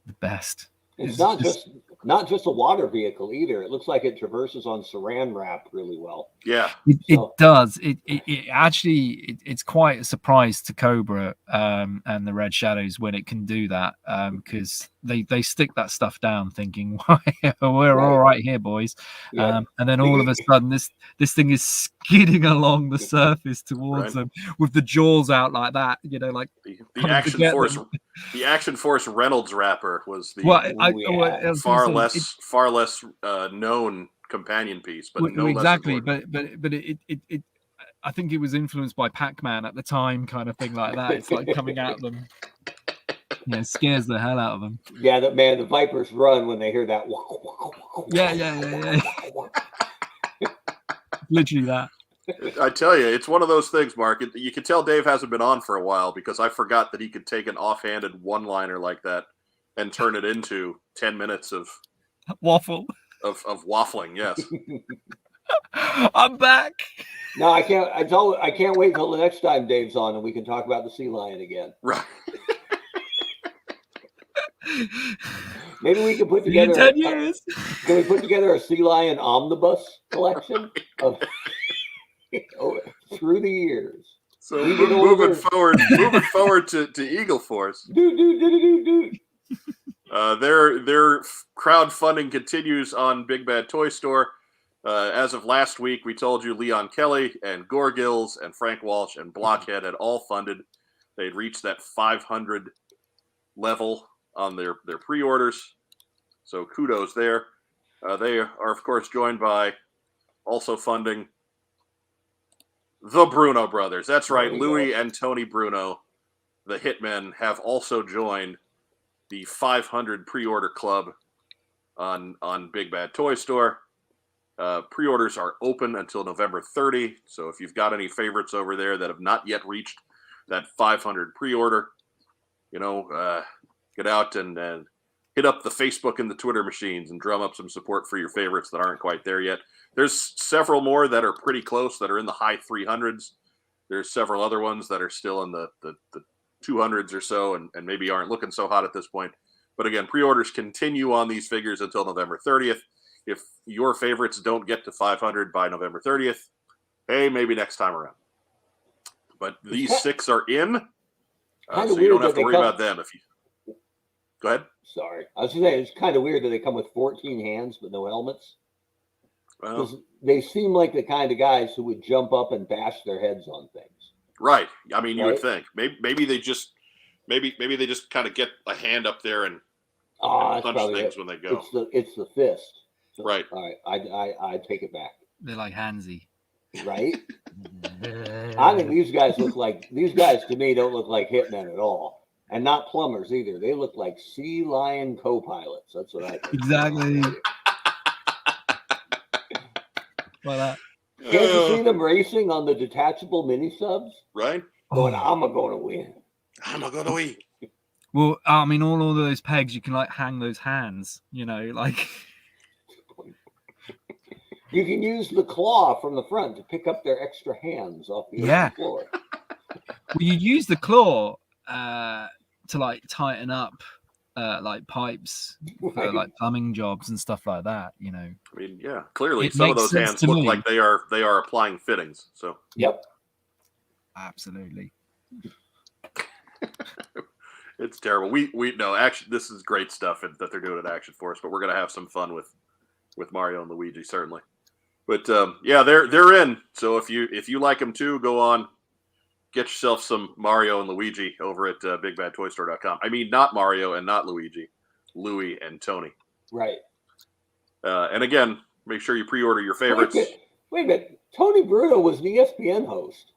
the best. It's not just a water vehicle either. It looks like it traverses on saran wrap really well. Yeah, it does. It actually it's quite a surprise to Cobra and the Red Shadows when it can do that, because they stick that stuff down thinking, we're all right here, boys. Yeah. And then all of a sudden this thing is skidding along the surface towards them with the jaws out like that, like the Action Force them. The Action Force Reynolds wrapper was the far less known companion piece, but no exactly. But it I think it was influenced by Pac-Man at the time, kind of thing like that. It's like coming at them. Yeah, it scares the hell out of them. Yeah, the vipers run when they hear that. Yeah. Literally that. I tell you, it's one of those things, Mark. You can tell Dave hasn't been on for a while because I forgot that he could take an offhanded one-liner like that and turn it into 10 minutes of waffle. Of waffling, yes. I'm back. No, I can't. I can't wait until the next time Dave's on and we can talk about the sea lion again. Right. Maybe we can put together. 10 years. Can we put together a sea lion omnibus collection of through the years? So moving forward to Eagle Force. Their crowdfunding continues on Big Bad Toy Store. As of last week, we told you Leon Kelly and Gorgills and Frank Walsh and Blockhead had all funded. They'd reached that 500 level on their pre-orders. So kudos there. They are, of course, joined by also funding the Bruno brothers. That's right. Louis and Tony Bruno, the Hitmen, have also joined the 500 pre-order club on Big Bad Toy Store. Pre-orders are open until November 30. So if you've got any favorites over there that have not yet reached that 500 pre-order, get out and hit up the Facebook and the Twitter machines and drum up some support for your favorites that aren't quite there yet. There's several more that are pretty close, that are in the high 300s. There's several other ones that are still in the 200s or so and maybe aren't looking so hot at this point. But again, pre-orders continue on these figures until November 30th. If your favorites don't get to 500 by November 30th, hey, maybe next time around. But these 6 are in, so you don't have to worry about them. If you go ahead. Sorry, I was going to say it's kind of weird that they come with 14 hands but no helmets. Well, they seem like the kind of guys who would jump up and bash their heads on things. Right. I mean, you would think maybe they just kind of get a hand up there and punch things when they go. It's the fist. So, right. All right. I take it back. They're like handsy. Right. I think these guys to me don't look like hitmen at all. And not plumbers either. They look like sea lion co-pilots. That's what I think. Exactly. Can't you see them racing on the detachable mini subs? Right. Going, I'm going to win. I'm going to win. Well, I mean, all of those pegs, you can like hang those hands, like. You can use the claw from the front to pick up their extra hands off the floor. Well, you use the claw to like tighten up like pipes for like plumbing jobs and stuff like that. I mean, yeah, clearly some of those hands look like they are applying fittings. So yep, absolutely. It's terrible. We no, actually, this is great stuff that they're doing at Action Force, but we're gonna have some fun with Mario and Luigi certainly. But yeah, they're in. So if you like them too, go on, get yourself some Mario and Luigi over at BigBadToyStore.com. I mean, not Mario and not Luigi, Louie and Tony. Right. And again, make sure you pre-order your favorites. Wait a minute. Tony Bruno was an ESPN host.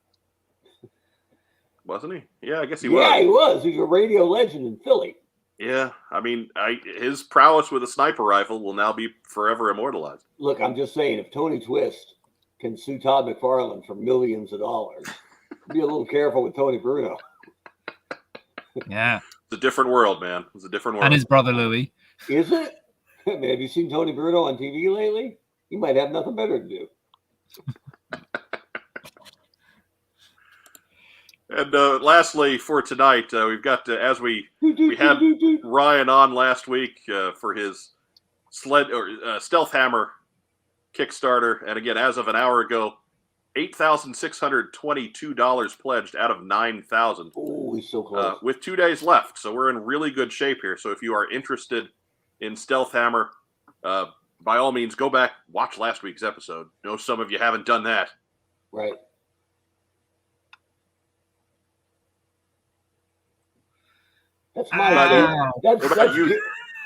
Wasn't he? Yeah, I guess he was. Yeah, he was. He's a radio legend in Philly. Yeah, I mean, his prowess with a sniper rifle will now be forever immortalized. Look, I'm just saying, if Tony Twist can sue Todd McFarlane for millions of dollars, be a little careful with Tony Bruno. Yeah. It's a different world, man. It's a different world. And his brother Louis. Is it? I mean, have you seen Tony Bruno on TV lately? He might have nothing better to do. And lastly, for tonight, we've got as we had Ryan on last week for his Stealth Hammer Kickstarter, and again, as of an hour ago, $8,622 pledged out of 9,000. Oh, he's so close. With 2 days left, so we're in really good shape here. So if you are interested in Stealth Hammer, by all means, go back, watch last week's episode. I know some of you haven't done that. Right. That's my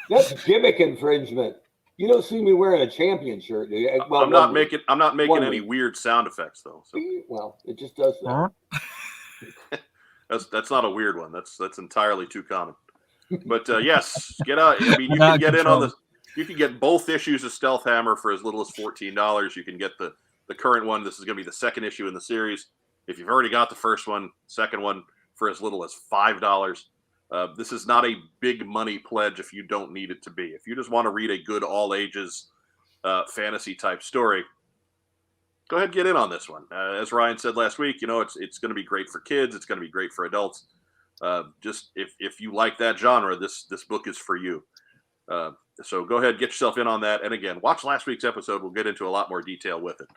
that's gimmick infringement. You don't see me wearing a champion shirt, do you? Well, I'm not making any weird sound effects though. So. Well, it just does that. That's not a weird one. That's entirely too common. But yes, get out. I mean, you can get in on this. You can get both issues of Stealth Hammer for as little as $14. You can get the current one. This is going to be the second issue in the series. If you've already got the first one, second one for as little as $5. This is not a big money pledge if you don't need it to be. If you just want to read a good all ages fantasy type story, go ahead and get in on this one. As Ryan said last week, it's going to be great for kids. It's going to be great for adults. Just if you like that genre, this book is for you. So go ahead, get yourself in on that. And again, watch last week's episode. We'll get into a lot more detail with it.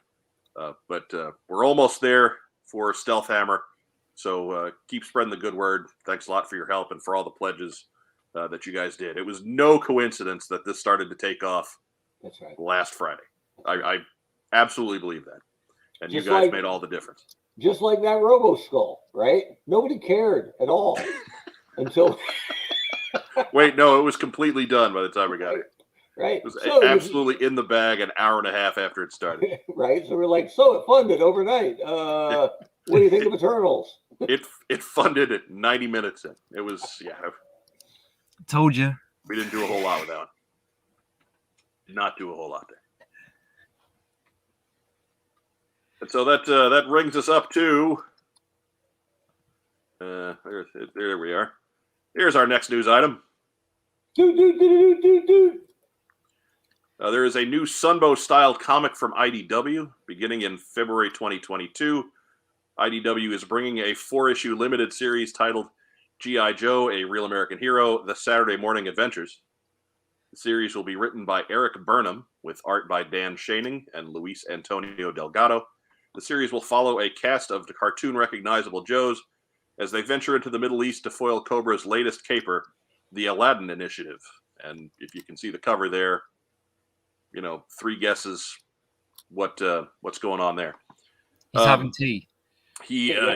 But we're almost there for Stealth Hammer. So keep spreading the good word. Thanks a lot for your help and for all the pledges that you guys did. It was no coincidence that this started to take off. That's right. Last Friday. I absolutely believe that. And Just you guys like, made all the difference. Just like that Robo Skull, right? Nobody cared at all until. Wait, no, it was completely done by the time we got it. Right. It was absolutely in the bag an hour and a half after it started. Right. So we're like, so it funded overnight. What do you think of Eternals? It funded at 90 minutes in. It was, yeah. Told you. We didn't do a whole lot with that one. Did not do a whole lot there. And so that brings us up to there we are. Here's our next news item. There is a new Sunbow-styled comic from IDW beginning in February 2022. IDW is bringing a 4-issue limited series titled G.I. Joe, A Real American Hero, The Saturday Morning Adventures. The series will be written by Eric Burnham with art by Dan Schoening and Luis Antonio Delgado. The series will follow a cast of the cartoon-recognizable Joes as they venture into the Middle East to foil Cobra's latest caper, the Aladdin Initiative. And if you can see the cover there, 3 guesses what's going on there. He's having tea.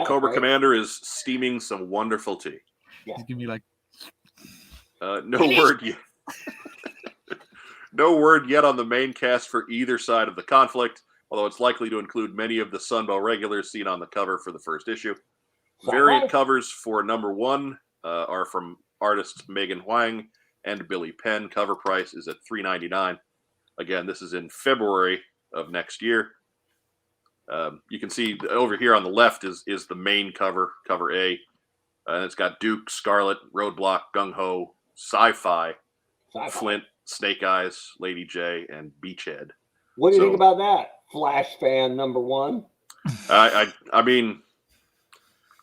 Cobra Commander is steaming some wonderful tea. Yeah. He's gonna be like, no word yet. No word yet on the main cast for either side of the conflict, although it's likely to include many of the Sunbow regulars seen on the cover for the first issue. Variant covers for number 1 are from artists Megan Huang and Billy Penn. Cover price is at $3.99. Again, this is in February of next year. You can see over here on the left is the main cover, cover A. And it's got Duke, Scarlet, Roadblock, Gung Ho, Sci-Fi, Flint, Snake Eyes, Lady J, and Beachhead. What do you think about that? Flash fan number 1. I mean,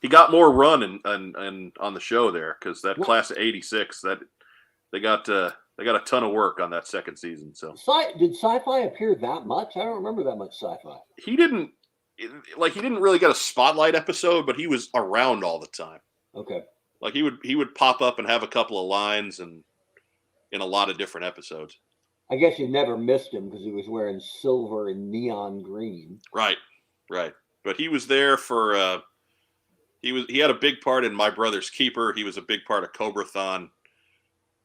he got more run and on the show there because that class of '86 that they got a ton of work on that second season. So did Sci-Fi appear that much? I don't remember that much Sci-Fi. He didn't really get a spotlight episode, but he was around all the time. Okay. Like he would pop up and have a couple of lines and in a lot of different episodes. I guess you never missed him because he was wearing silver and neon green. Right. But he was there for he had a big part in My Brother's Keeper. He was a big part of Cobrathon.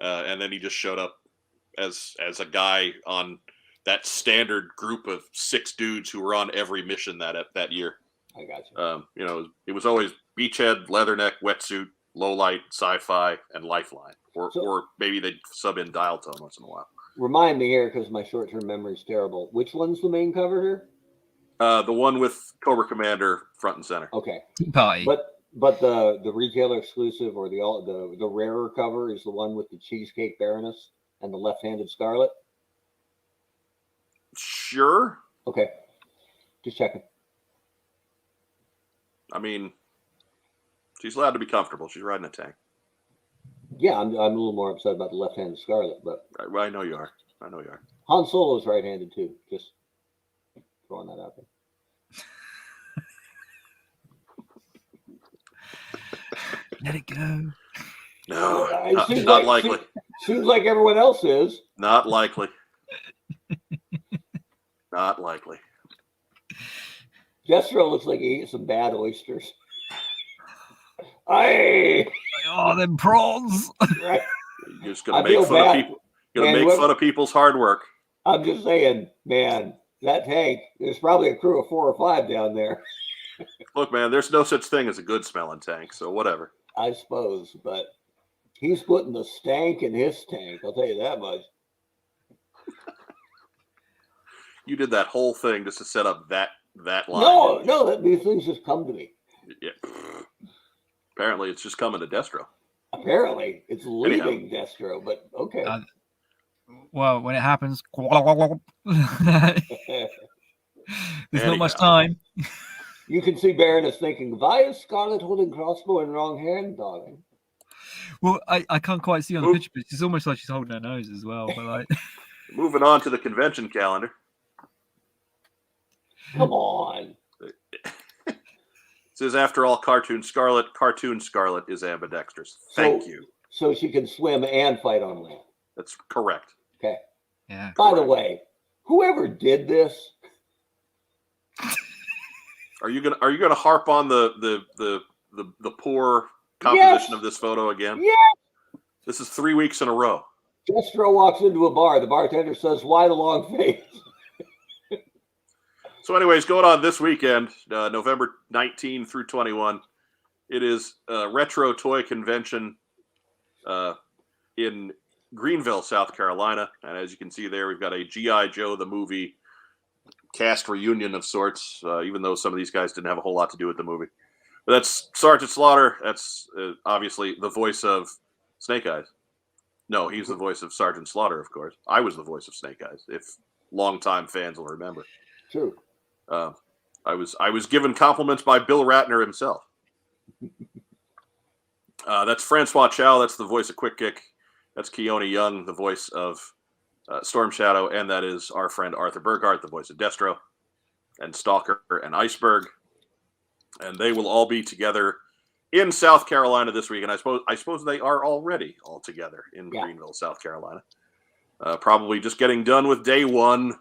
And then he just showed up as a guy on that standard group of 6 dudes who were on every mission that year. I got you. It was always Beachhead, Leatherneck, Wetsuit, Lowlight, Sci-Fi, and Lifeline. Or maybe they'd sub in Dial Tone once in a while. Remind me here, because my short-term memory is terrible. Which one's the main cover here? The one with Cobra Commander front and center. Okay. Party. But the retailer exclusive or the rarer cover is the one with the Cheesecake Baroness and the left-handed Scarlet? Sure. Okay. Just checking. I mean, she's allowed to be comfortable. She's riding a tank. Yeah, I'm a little more upset about the left-handed Scarlet, but I know you are. Han Solo's right-handed too. Just throwing that out there. Let it go. No, not likely. Seems like everyone else is. Not likely. Not likely. Jethro looks like he ate some bad oysters. Aye. Oh, them prawns. Right. You're just gonna make fun of people. Make fun of people's hard work. I'm just saying, man, that tank, there's probably a crew of 4 or 5 down there. Look, man, there's no such thing as a good smelling tank, so whatever. I suppose, but He's putting the stank in his tank. I'll tell you that much. You did that whole thing just to set up that line. No, these things just come to me. Yeah. Apparently, it's just coming to Destro. Apparently, it's leaving Destro, but okay. Well, when it happens, there's not much time. You can see Baroness thinking, "Why is Scarlet holding crossbow in wrong hand, darling?" Well, I can't quite see on the picture, but it's almost like she's holding her nose as well. But like, moving on to the convention calendar. Come on. It says, after all, Cartoon Scarlet is ambidextrous. Thank you. So she can swim and fight on land. That's correct. Okay. Yeah. By the way, whoever did this, are you gonna harp on the poor composition of this photo again? Yeah. This is 3 weeks in a row. Destro walks into a bar. The bartender says, "Why the long face?" So anyways, going on this weekend, November 19 through 21, it is a retro toy convention in Greenville, South Carolina. And as you can see there, we've got a G.I. Joe, the movie cast reunion of sorts, even though some of these guys didn't have a whole lot to do with the movie. But that's Sergeant Slaughter. That's obviously the voice of Snake Eyes. No, he's the voice of Sergeant Slaughter, of course. I was the voice of Snake Eyes, if longtime fans will remember. True. I was given compliments by Bill Ratner himself. That's Francois Chow. That's the voice of Quick Kick. That's Keone Young, the voice of Storm Shadow, and that is our friend Arthur Burghardt, the voice of Destro, and Stalker and Iceberg. And they will all be together in South Carolina this week. And I suppose they are already all together in Greenville, South Carolina. Probably just getting done with day one.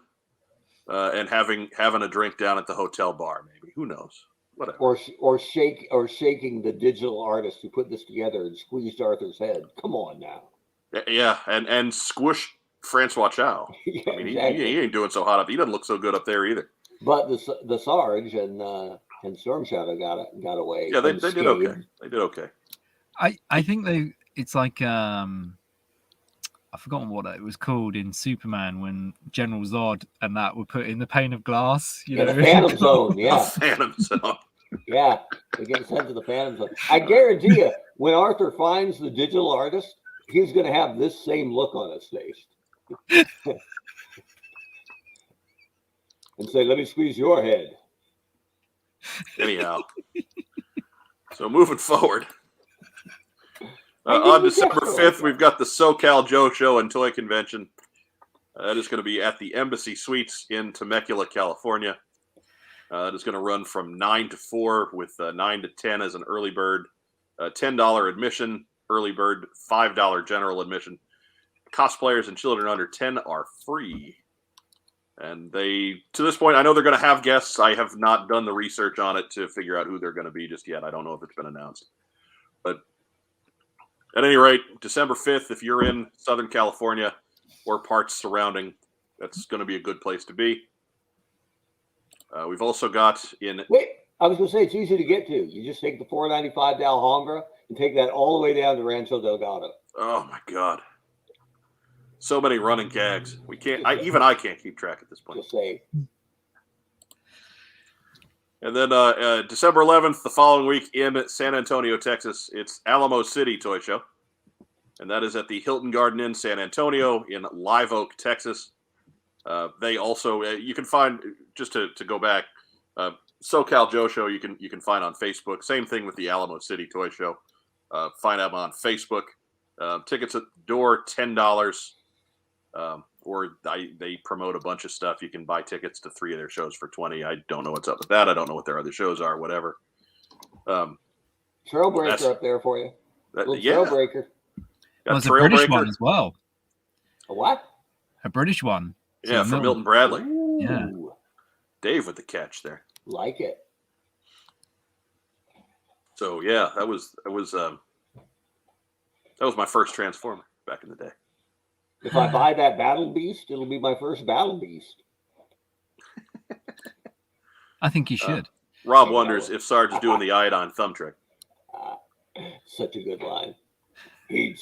And having a drink down at the hotel bar, maybe. Who knows? Whatever. Or shaking the digital artist who put this together and squeezed Arthur's head. Come on now. Yeah, and squish Francois Chow. Yeah, I mean, exactly. he ain't doing so hot up. He doesn't look so good up there either. But the Sarge and Storm Shadow got away. Yeah, they did okay. They did okay. I think it's like I've forgotten what it was called in Superman when General Zod and that were put in the pane of glass. You know, the Phantom Zone. Yeah, the Phantom Zone. Yeah, they get sent to the Phantom Zone. I guarantee you, when Arthur finds the digital artist, he's going to have this same look on his face and say, "Let me squeeze your head." Anyhow, so moving forward. On December 5th, we've got the SoCal Joe Show and Toy Convention. That is going to be at the Embassy Suites in Temecula, California. That is going to run from 9 to 4 with 9 to 10 as an early bird. $10 admission, early bird, $5 general admission. Cosplayers and children under 10 are free. And to this point, I know they're going to have guests. I have not done the research on it to figure out who they're going to be just yet. I don't know if it's been announced. But at any rate, December 5th, if you're in Southern California or parts surrounding, that's going to be a good place to be. We've also got in... Wait, I was going to say, it's easy to get to. You just take the 495 to Alhambra and take that all the way down to Rancho Delgado. Oh, my God. So many running gags. We can't... I can't keep track at this point. Just say... And then December 11th, the following week in San Antonio, Texas, it's Alamo City Toy Show. And that is at the Hilton Garden Inn San Antonio in Live Oak, Texas. They also, you can find, just to go back, SoCal Joe Show, you can find on Facebook. Same thing with the Alamo City Toy Show. Find them on Facebook. Tickets at the door, $10. Or they promote a bunch of stuff. You can buy tickets to 3 of their shows for $20. I don't know what's up with that. I don't know what their other shows are, whatever. Trailbreaker up there for you. Trailbreaker. There's a British one as well. A what? A British one. Yeah, from Milton Bradley. Ooh. Yeah. Dave with the catch there. Like it. So yeah, that was my first Transformer back in the day. If I buy that Battle Beast, it'll be my first Battle Beast. I think you should. Rob wonders if Sarge is doing the iodine thumb trick. Such a good line. He'd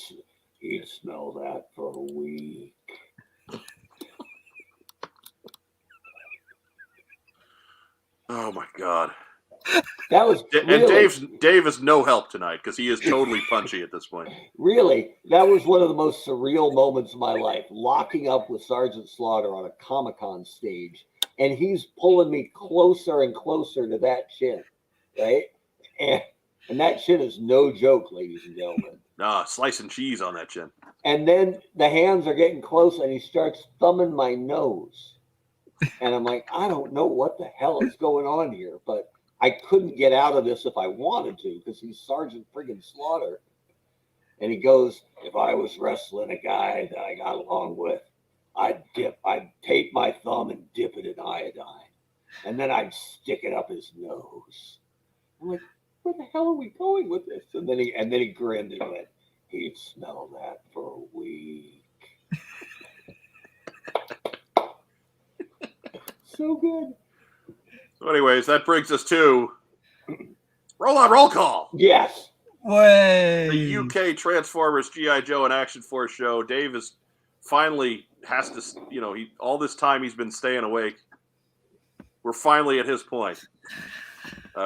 smell that for a week. Oh my God. That was And really, Dave is no help tonight because he is totally punchy at this point. really, that was one of the most surreal moments of my life. Locking up with Sergeant Slaughter on a Comic-Con stage, and he's pulling me closer and closer to that chin, right? And that chin is no joke, ladies and gentlemen. Slicing cheese on that chin. And then the hands are getting close, and he starts thumbing my nose. And I'm like, I don't know what the hell is going on here, but I couldn't get out of this if I wanted to because he's Sergeant friggin' Slaughter. And he goes, if I was wrestling a guy that I got along with, I'd tape my thumb and dip it in iodine. And then I'd stick it up his nose. I'm like, where the hell are we going with this? And then he grinned and went, he'd smell that for a week. So good. So, anyways, that brings us to roll call. Yes. Way. The UK Transformers, G.I. Joe, and Action Force show. Dave is finally has to, all this time he's been staying awake. We're finally at his point.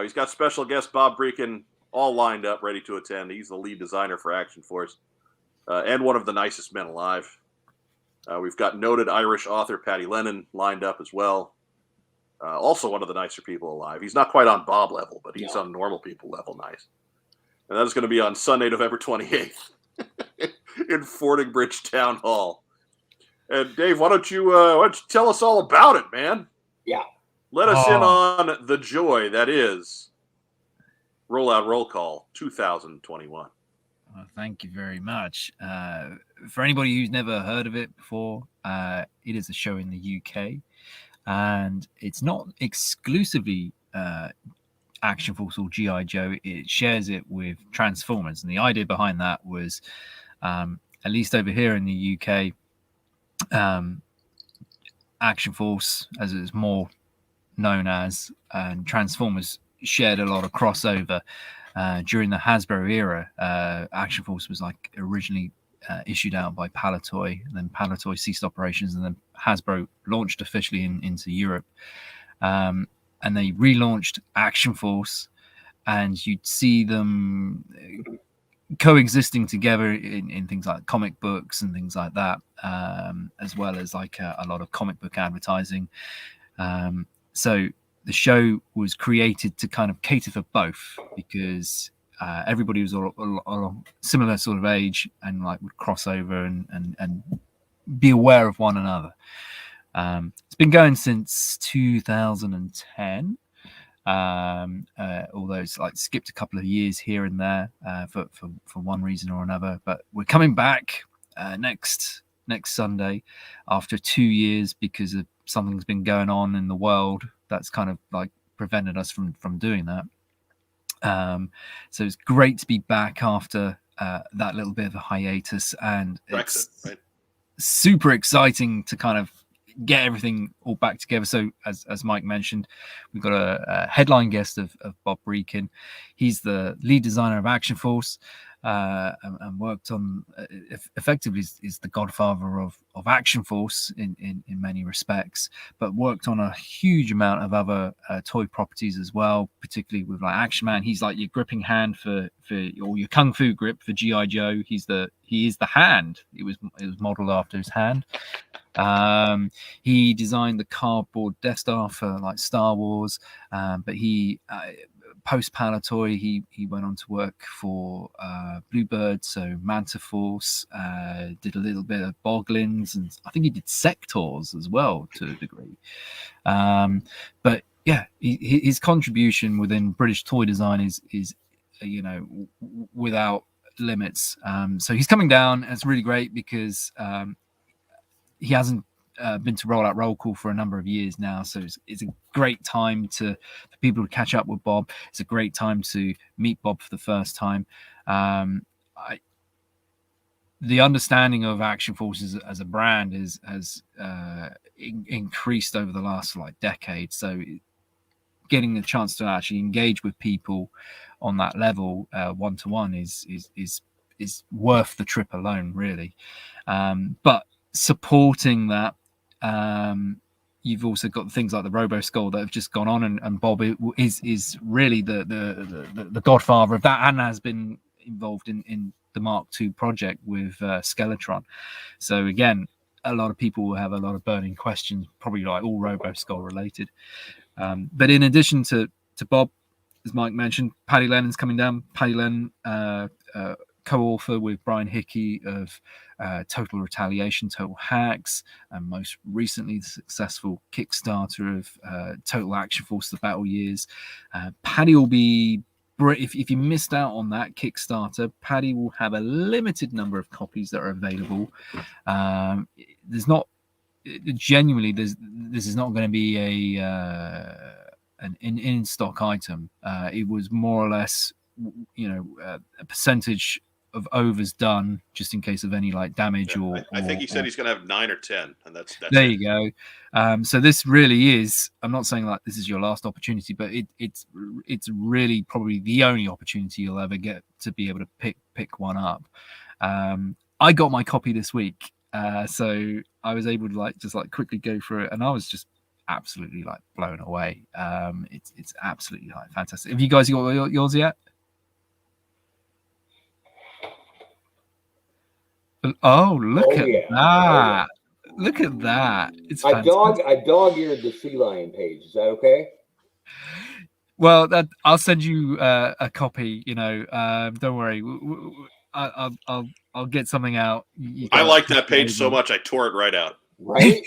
He's got special guest Bob Breakin all lined up, ready to attend. He's the lead designer for Action Force and one of the nicest men alive. We've got noted Irish author Paddy Lennon lined up as well. Also one of the nicer people alive. He's not quite on Bob level, but he's on normal people level nice. And that is going to be on Sunday, November 28th in Fordingbridge Town Hall. And Dave, why don't you tell us all about it, man? Yeah. Let us in on the joy that is Rollout Roll Call 2021. Well, thank you very much. For anybody who's never heard of it before, it is a show in the UK, and it's not exclusively Action Force or G.I. Joe. It shares it with Transformers, and the idea behind that was, at least over here in the UK, Action Force, as it's more known as, and Transformers shared a lot of crossover during the Hasbro era. Action Force was like originally issued out by Palitoy, and then Palitoy ceased operations, and then Hasbro launched officially into Europe. And they relaunched Action Force, and you'd see them coexisting together in things like comic books and things like that, as well as like a lot of comic book advertising. So the show was created to kind of cater for both, because everybody was all similar sort of age and like would cross over and be aware of one another. It's been going since 2010, although it's like skipped a couple of years here and there for one reason or another. But we're coming back next Sunday after 2 years because of something's been going on in the world that's kind of like prevented us from doing that. So it's great to be back after that little bit of a hiatus, and it's super exciting to kind of get everything all back together. So as Mike mentioned, we've got a headline guest of Bob Breakin. He's the lead designer of Action Force, and worked on effectively is the godfather of Action Force in many respects, but worked on a huge amount of other toy properties as well, particularly with like Action Man. He's like your gripping hand for or your kung fu grip for G.I. Joe. He is the hand. It was modeled after his hand. He designed the cardboard Death Star for like Star Wars, but he post Palitoy he went on to work for Bluebird, so Manta Force, did a little bit of Boglins, and I think he did Sectors as well to a degree. But yeah, his contribution within British toy design is without limits. So he's coming down. And it's really great because he hasn't been to Rollout Roll Call for a number of years now, so it's a great time for people to catch up with Bob. It's a great time to meet Bob for the first time. The understanding of Action Force as a brand has increased over the last decade. So getting the chance to actually engage with people on that level one-to-one is worth the trip alone, really. But supporting that, you've also got things like the RoboSkull that have just gone on, and Bob is really the godfather of that, and has been involved in the Mark II project with Skeletron. So again, a lot of people will have a lot of burning questions, probably like all RoboSkull related. But in addition to Bob, as Mike mentioned, Paddy Lennon's coming down. Paddy Lennon, co-author with Brian Hickey of Total Retaliation, Total Hacks, and most recently the successful Kickstarter of Total Action Force: The Battle Years. Paddy will be, if you missed out on that Kickstarter, Paddy will have a limited number of copies that are available. There's not genuinely, this is not going to be an in-stock item. It was more or less, a percentage of overs done just in case of any like damage. I think he said he's going to have 9 or 10, and that's there it. You go. So this really is, I'm not saying like this is your last opportunity, but it's really probably the only opportunity you'll ever get to be able to pick one up. I got my copy this week, so I was able to just quickly go through it, and I was just absolutely like blown away. It's absolutely like fantastic. Have you guys got yours yet? Oh, look at that! Oh, yeah. Look at that! It's I dog-eared the sea lion page. Is that okay? Well, I'll send you a copy. Don't worry. I'll get something out. I like that page so much. I tore it right out. Right?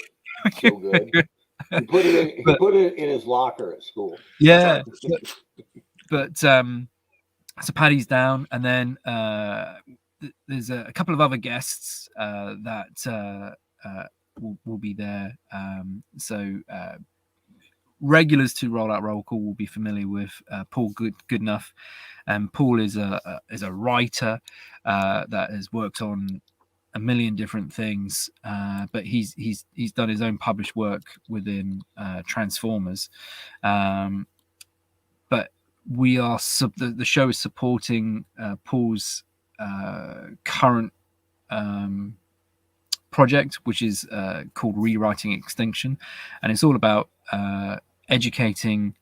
So good. He put it in his locker at school. Yeah. but so Paddy's down, and then there's a couple of other guests that will be there. So regulars to Roll Out Roll Call will be familiar with Paul Goodenough, and Paul is a writer that has worked on a million different things, but he's done his own published work within Transformers. But we are the show is supporting Paul's current project, which is called Rewriting Extinction, and it's all about educating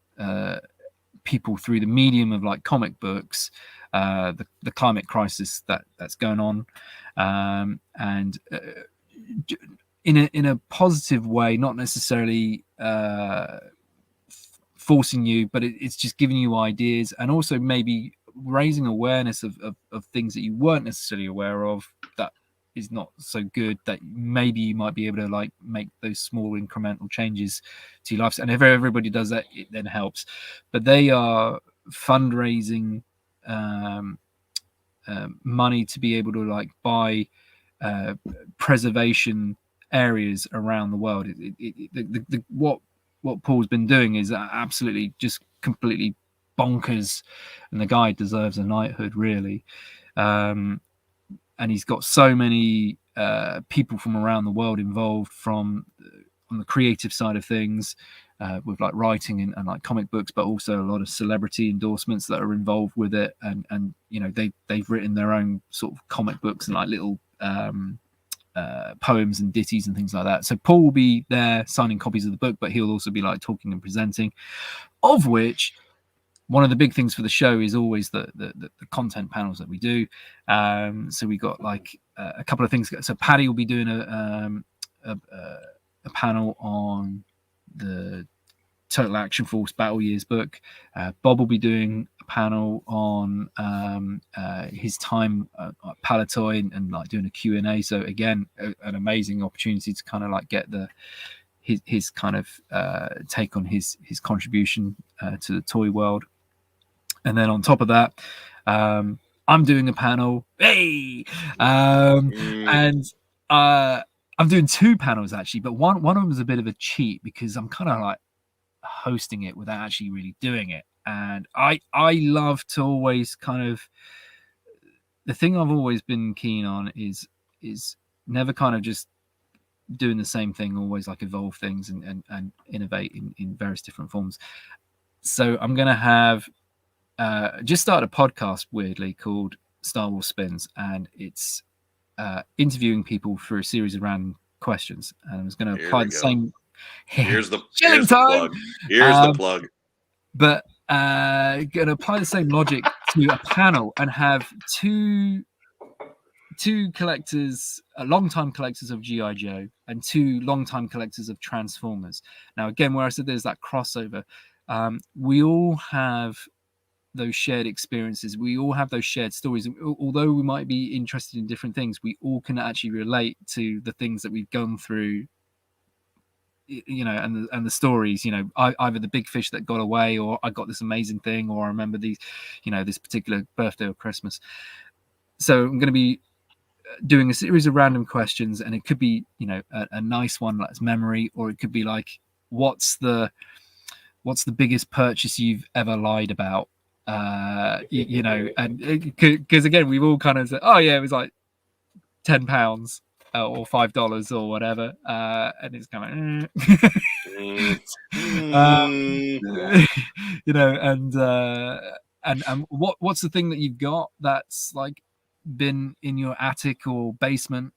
people through the medium of like comic books, the climate crisis that's going on, and in a positive way, not necessarily forcing you, but it's just giving you ideas, and also maybe raising awareness of things that you weren't necessarily aware of that is not so good, that maybe you might be able to like make those small incremental changes to your life. And if everybody does that, it then helps. But they are fundraising money to be able to like buy preservation areas around the world. What Paul's been doing is absolutely just completely bonkers, and the guy deserves a knighthood, really. And he's got so many people from around the world involved, from on the creative side of things, with like writing and like comic books, but also a lot of celebrity endorsements that are involved with it, and they've written their own sort of comic books and like little poems and ditties and things like that. So Paul will be there signing copies of the book, but he'll also be like talking and presenting, of which one of the big things for the show is always the content panels that we do. So we got like a couple of things. So Paddy will be doing a panel on the Total Action Force Battle Years book. Bob will be doing a panel on his time at Palatoy and like doing a Q&A. So again, an amazing opportunity to kind of like get his kind of take on his contribution to the toy world. And then on top of that, I'm doing a panel. Hey, and I'm doing two panels actually, but one of them is a bit of a cheat because I'm kind of like hosting it without actually really doing it. And I love to always kind of, the thing I've always been keen on is never kind of just doing the same thing, always like evolve things and innovate in various different forms. So I'm going to have just started a podcast weirdly called Star Wars spins, and it's interviewing people for a series of random questions. And I was going to apply the same. Here's the time. plug. Here's the plug. But going to apply the same logic to a panel and have two collectors, long-time collectors of G.I. Joe, and two long-time collectors of Transformers. Now, again, where I said there's that crossover, we all have those shared experiences. We all have those shared stories. Although we might be interested in different things, we all can actually relate to the things that we've gone through, and the stories, either the big fish that got away, or I got this amazing thing, or I remember these, this particular birthday or Christmas. So I'm going to be doing a series of random questions, and it could be, a nice one like memory, or it could be like, what's the biggest purchase you've ever lied about? And because again, we've all kind of said, oh yeah, it was like £10 or $5 or whatever, and it's kind of and what's the thing that you've got that's like been in your attic or basement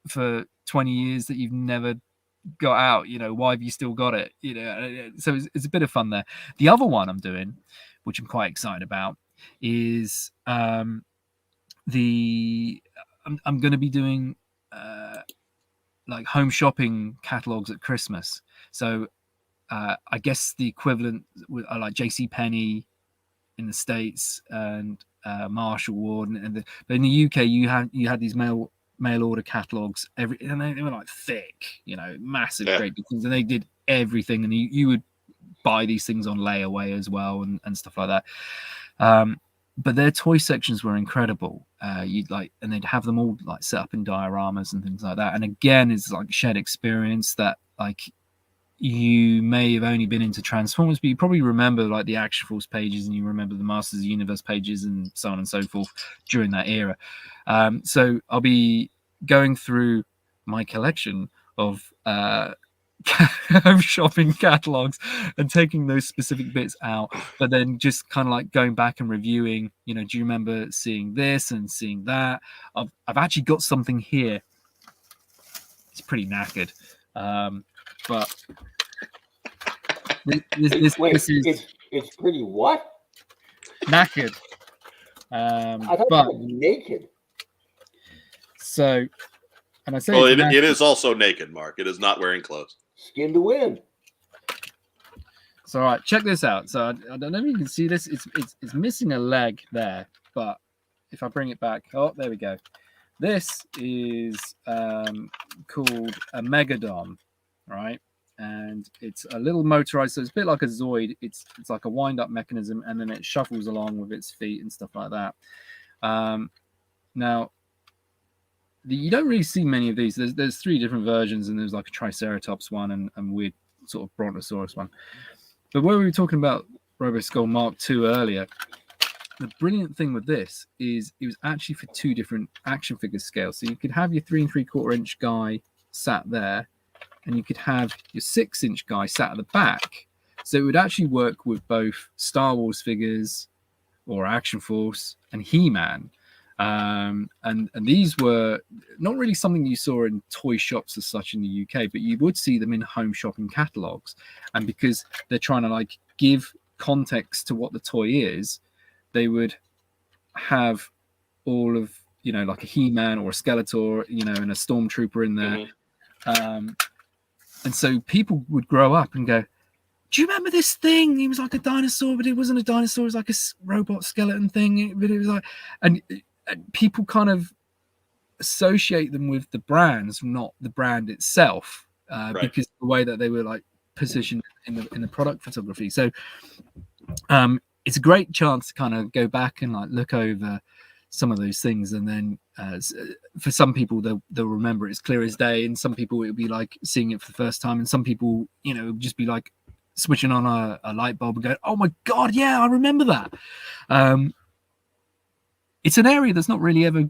for 20 years that you've never got out? Why have you still got it? So it's a bit of fun there. The other one I'm doing, which I'm quite excited about, is I'm going to be doing like home shopping catalogs at Christmas. So I guess the equivalent are like JCPenney in the States and Marshall Ward, but in the UK you had these mail order catalogs and they were like thick, massive, great big things, and they did everything, and you would buy these things on layaway as well and stuff like that. But their toy sections were incredible. And they'd have them all like set up in dioramas and things like that. And again, it's like a shared experience that like you may have only been into Transformers, but you probably remember like the Action Force pages, and you remember the Masters of the Universe pages, and so on and so forth during that era. So I'll be going through my collection of home shopping catalogs and taking those specific bits out, but then just kind of like going back and reviewing, do you remember seeing this and seeing that? I've actually got something here. It's pretty knackered, but this is it's pretty what? Knackered. I thought it was naked. So, and I say, well, it is also naked, Mark. It is not wearing clothes. Skin to win. So, all right, check this out. So, I don't know if you can see this. It's missing a leg there, but if I bring it back, oh, there we go. This is called a Megadon, right? And it's a little motorized, so it's a bit like a Zoid. It's like a wind-up mechanism, and then it shuffles along with its feet and stuff like that. Now, you don't really see many of these. There's 3 different versions, and there's like a Triceratops one and weird sort of Brontosaurus one. But when we were talking about RoboSkull Mark II earlier, the brilliant thing with this is it was actually for 2 different action figure scales. So you could have your 3 3/4 inch guy sat there, and you could have your 6-inch guy sat at the back. So it would actually work with both Star Wars figures or Action Force and He-Man. And these were not really something you saw in toy shops as such in the UK, but you would see them in home shopping catalogs. And because they're trying to like give context to what the toy is, they would have all of, like a He-Man or a Skeletor, and a Stormtrooper in there. Mm-hmm. And so people would grow up and go, do you remember this thing? He was like a dinosaur, but it wasn't a dinosaur. It was like a robot skeleton thing. But it was like, and people kind of associate them with the brands, not the brand itself, right, because of the way that they were like positioned in the product photography. So it's a great chance to kind of go back and like look over some of those things, and then for some people they'll remember it as clear as day, and some people it'll be like seeing it for the first time, and some people it'll just be like switching on a light bulb and going, oh my god, yeah, I remember that. It's an area that's not really ever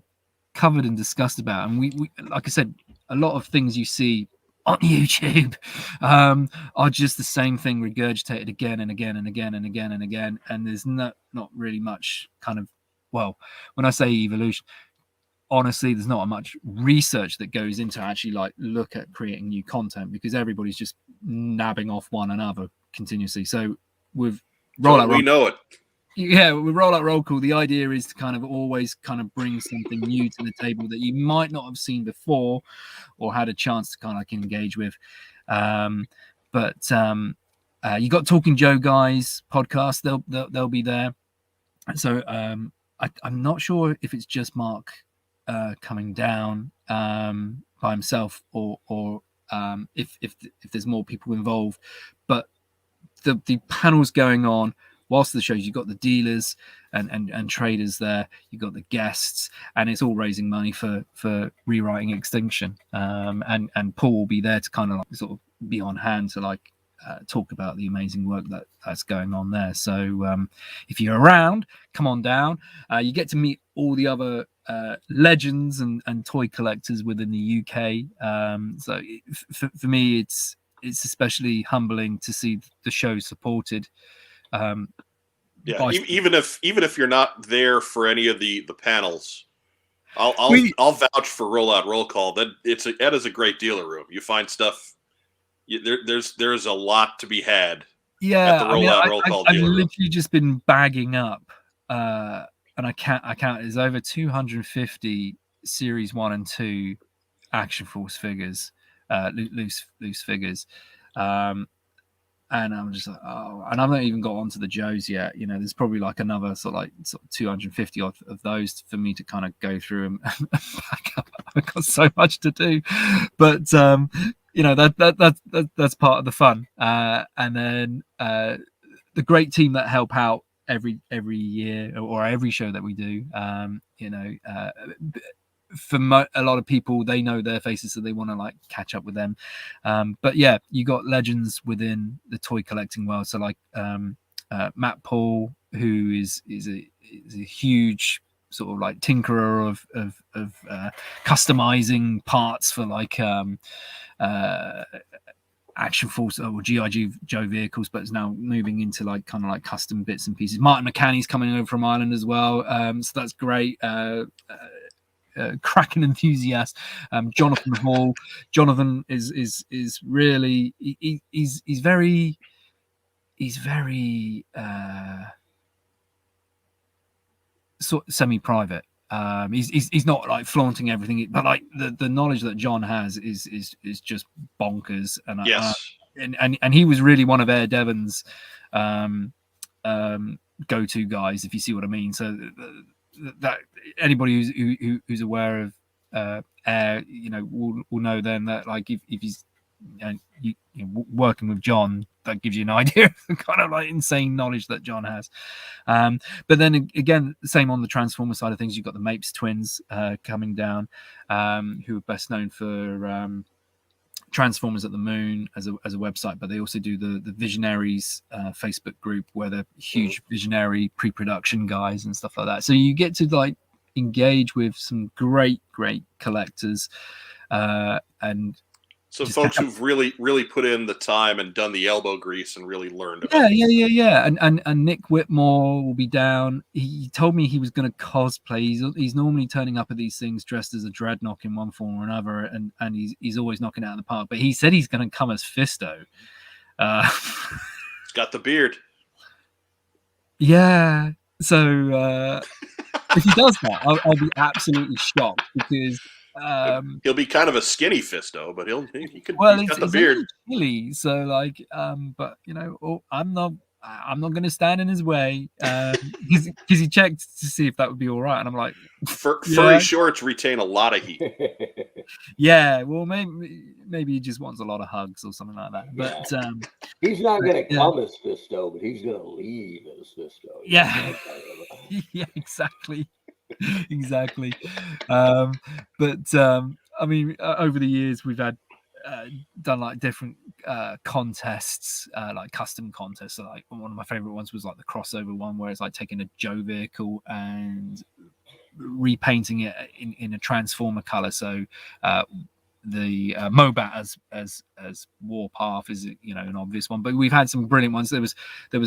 covered and discussed about, and we like I said, a lot of things you see on YouTube are just the same thing regurgitated again and again and again and again and again, and there's not really much kind of well, when I say evolution, honestly, there's not much research that goes into actually like look at creating new content, because everybody's just nabbing off one another continuously. So with Rollout, we know it. Yeah, with Rollout Roll Call, the idea is to kind of always kind of bring something new to the table that you might not have seen before or had a chance to kind of like engage with. You got Talking Joe guys podcast; they'll be there. So I'm not sure if it's just Mark coming down by himself, or if there's more people involved. But the panels going on whilst the shows, you've got the dealers and traders there, you've got the guests, and it's all raising money for rewriting Extinction. And Paul will be there to kind of like sort of be on hand to like talk about the amazing work that's going on there. So if you're around, come on down. You get to meet all the other legends and toy collectors within the UK. So for me, it's especially humbling to see the show supported. Even if you're not there for any of the panels, I'll vouch for Rollout Roll Call. That is a great dealer room. You find stuff. There's a lot to be had. Yeah, at the Rollout Roll Call I've dealer room. literally just been bagging up, and I count. There's over 250 Series 1 and 2 Action Force figures, loose figures. And I'm just like, oh, and I've not even got onto the Joes yet. You know, there's probably like another sort of 250 of those for me to kind of go through and back up. I've got so much to do, but you know, that's part of the fun. And then the great team that help out every year or every show that we do. You know, for a lot of people, they know their faces, so they want to like catch up with them. But yeah, you got legends within the toy collecting world. So like Matt Paul, who is a huge sort of like tinkerer of customizing parts for like Action Force or GI Joe vehicles, but is now moving into like kind of like custom bits and pieces. Martin McCanney's coming over from Ireland as well, so that's great. Cracking enthusiast. Jonathan Hall. Jonathan is really he's very sort of semi-private. He's not like flaunting everything, but like the knowledge that John has is just bonkers. And yes, and he was really one of Air Devon's go-to guys, if you see what I mean. So that anybody who's aware of Air, you know, will know then that like if he's working with John, that gives you an idea of the kind of like insane knowledge that John has. But then again, same on the Transformer side of things, you've got the Mapes twins coming down, who are best known for Transformers at the Moon as a website, but they also do the Visionaries Facebook group, where they're huge visionary pre-production guys and stuff like that. So you get to like engage with some great collectors, and so folks who've really put in the time and done the elbow grease and really learned about it. Yeah. And Nick Whitmore will be down. He told me he was going to cosplay. He's normally turning up at these things dressed as a Dreadnought in one form or another, and he's always knocking it out of the park. But he said he's going to come as Fisto. He's got the beard. Yeah. So if he does that, I'll be absolutely shocked, because he'll be kind of a skinny Fisto, but he could. Well, he's got the beard. Chilly, so like, but you know, I'm not going to stand in his way, because he checked to see if that would be all right, and I'm like, furry shorts retain a lot of heat. Yeah, well, maybe he just wants a lot of hugs or something like that. But he's not going to come as Fisto, but he's going to leave as Fisto. Yeah, yeah, exactly. But I mean, over the years we've had done like different contests, like custom contests. So like one of my favorite ones was like the crossover one, where it's like taking a Joe vehicle and repainting it in a Transformer color. So the Mobat as Warpath is, you know, an obvious one, but we've had some brilliant ones. There was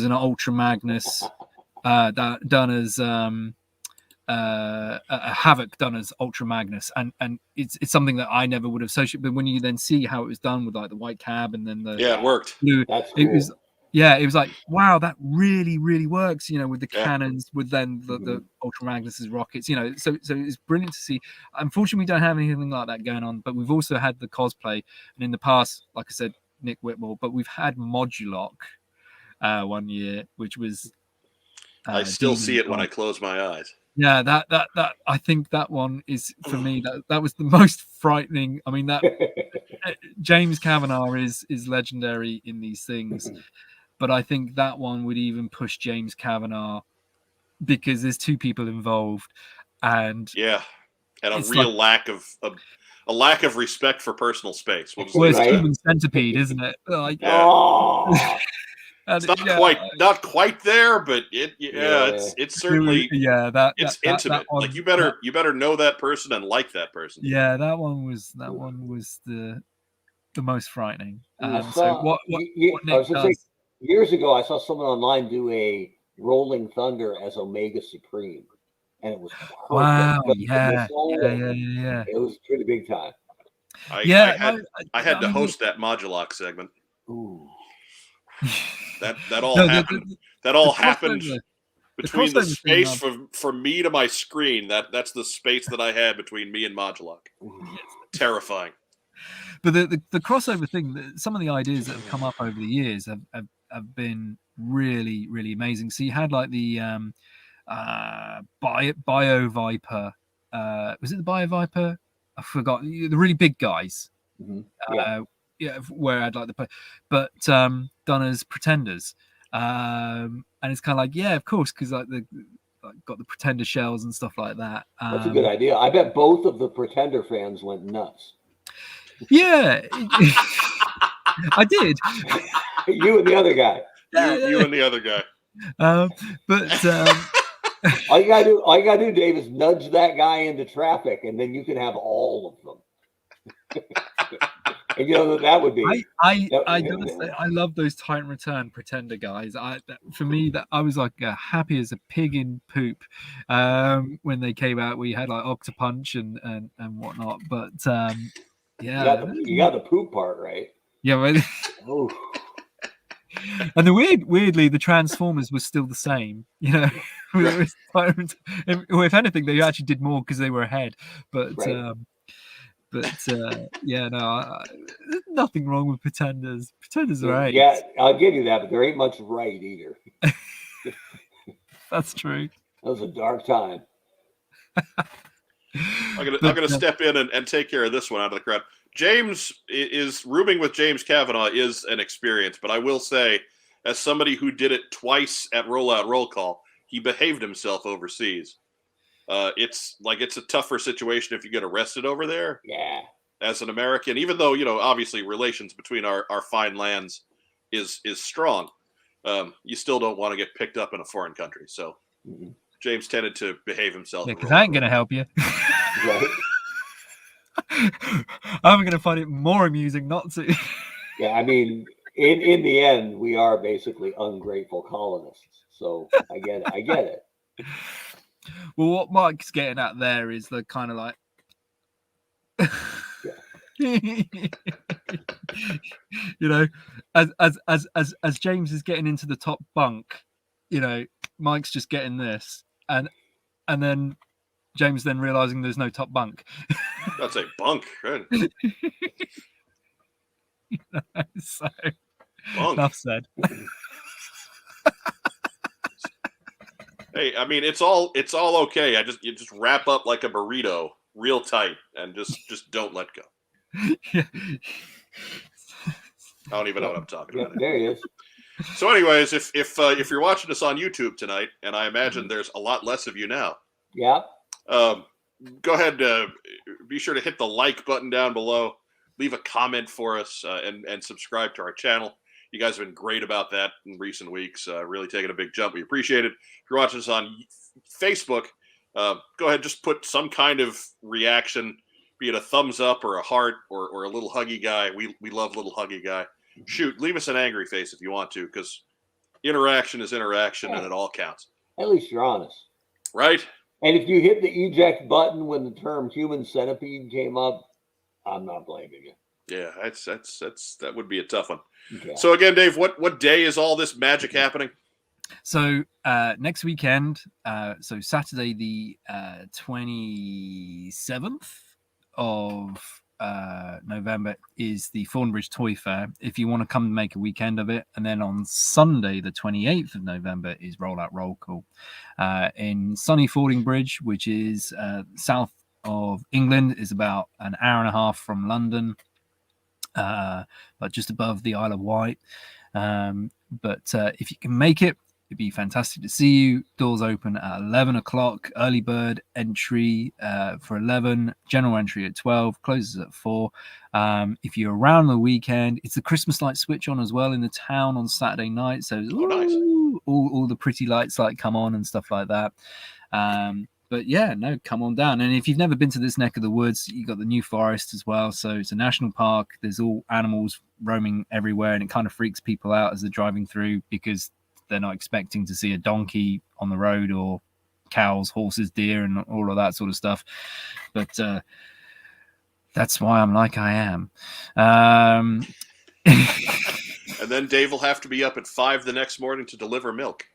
an Ultra Magnus done as a Havoc done as Ultra Magnus, and it's something that I never would have associated. But when you then see how it was done with like the white cab and then the it worked. blue, That's it cool. was it was like, wow, that really works. With the cannons, with then the Ultra Magnus's rockets. So it's brilliant to see. Unfortunately, we don't have anything like that going on, but we've also had the cosplay, and in the past, like I said, Nick Whitmore, but we've had Moduloc one year, which was. I still see it when I close my eyes. Yeah, that I think that one is for me that was the most frightening. I mean, that James Kavanagh is legendary in these things, but I think that one would even push James Kavanagh because there's two people involved, and a real lack of respect for personal space. Well, it's Human Centipede, isn't it? Like, it's not quite there, but it's certainly it's intimate. Like you better know that person and like that person. Yeah, that one was the most frightening. Years ago, I saw someone online do a Rolling Thunder as Omega Supreme, and it was perfect. Wow! Yeah. It was pretty big time. I had to host that Moduloc segment. Ooh. That all happened. That all happened between the space from me to my screen. That's the space that I had between me and Moduloc. Terrifying. But the crossover thing, some of the ideas that have come up over the years have been really, really amazing. So you had like the Bio Viper. Was it the Bio Viper? I forgot. The really big guys. Where I'd like the, but done as Pretenders, and it's kind of like, yeah, of course, because like got the Pretender shells and stuff like that. That's a good idea. I bet both of the Pretender fans went nuts. Yeah, I did. You and the other guy. You and the other guy. But all you gotta do, Dave, is nudge that guy into traffic, and then you can have all of them. And that would be. I gotta say, I love those Titan Return Pretender guys. For me, that I was like happy as a pig in poop when they came out. We had like Octopunch and whatnot, but yeah, you got the poop part right. Yeah, well, and weirdly, the Transformers was still the same. If anything, they actually did more because they were ahead. But. Right. Nothing wrong with Pretenders. Pretenders are right. Yeah, I'll give you that, but there ain't much right either. That's true. That was a dark time. I'm gonna step in and take care of this one out of the crowd. James is rooming with James Kavanagh is an experience, but I will say, as somebody who did it twice at Rollout Roll Call, he behaved himself overseas. It's a tougher situation if you get arrested over there. Yeah. As an American, even though obviously relations between our fine lands is strong, you still don't want to get picked up in a foreign country. So James tended to behave himself. Yeah, because I ain't gonna help you. Right. I'm gonna find it more amusing not to. Yeah, I mean, in the end, we are basically ungrateful colonists. So I get it. Well, what Mike's getting at there is the kind of like, as James is getting into the top bunk, Mike's just getting this, and then James then realizing there's no top bunk. That's a bunk, right? So, bunk. Enough said. Hey, I mean, it's all okay. You just wrap up like a burrito, real tight, and just don't let go. Yeah. I don't even know what I'm talking about. There he is. So, anyways, if you're watching us on YouTube tonight, and I imagine there's a lot less of you now. Yeah. Go ahead. Be sure to hit the like button down below. Leave a comment for us and subscribe to our channel. You guys have been great about that in recent weeks. Really taking a big jump. We appreciate it. If you're watching us on Facebook, go ahead, just put some kind of reaction, be it a thumbs up or a heart or a little huggy guy. We love little huggy guy. Shoot, leave us an angry face if you want to, because interaction is interaction and it all counts. At least you're honest. Right? And if you hit the eject button when the term human centipede came up, I'm not blaming you. Yeah, that would be a tough one. Yeah. So again, Dave, what day is all this magic happening? So next weekend, so Saturday the 27th of November is the Thornbridge Toy Fair. If you want to come and make a weekend of it, and then on Sunday the 28th of November is Rollout Roll Call in sunny Fordingbridge, which is south of England, is about an hour and a half from London, but just above the Isle of Wight. But if you can make it, it'd be fantastic to see you. Doors open at 11 o'clock. Early bird entry for 11. General entry at 12. Closes at 4. If you're around the weekend, it's the Christmas light switch on as well in the town on Saturday night. So nice. all the pretty lights like come on and stuff like that. But yeah, no, come on down. And if you've never been to this neck of the woods, you've got the New Forest as well. So it's a national park. There's all animals roaming everywhere, and it kind of freaks people out as they're driving through because they're not expecting to see a donkey on the road or cows, horses, deer, and all of that sort of stuff. But that's why I'm like I am. And then Dave will have to be up at 5 the next morning to deliver milk.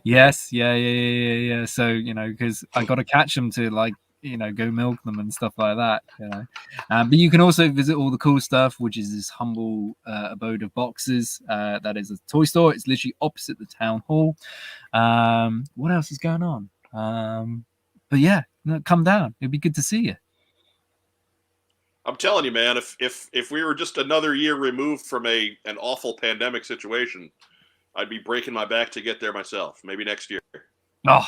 Yes, yeah. So, because I got to catch them to go milk them and stuff like that, but you can also visit all the cool stuff, which is this humble abode of boxes. That is a toy store. It's literally opposite the town hall. What else is going on? But yeah, come down. It'd be good to see you. I'm telling you, man, if we were just another year removed from an awful pandemic situation, I'd be breaking my back to get there myself. Maybe next year. Oh,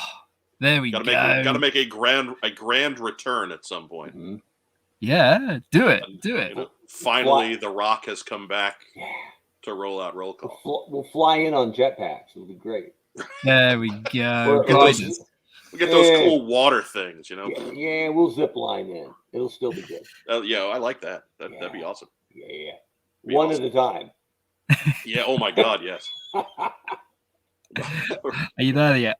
there we go. Got to make a grand return at some point. Mm-hmm. Yeah, do it. Finally, The Rock has come back to roll out roll call. We'll fly in on jetpacks. It'll be great. There we go. We get those cool water things, Yeah, we'll zip line in. It'll still be good. Yeah, I like that. That'd be awesome. Yeah. One at a time. Yeah. Oh my God. Yes. Are you there yet?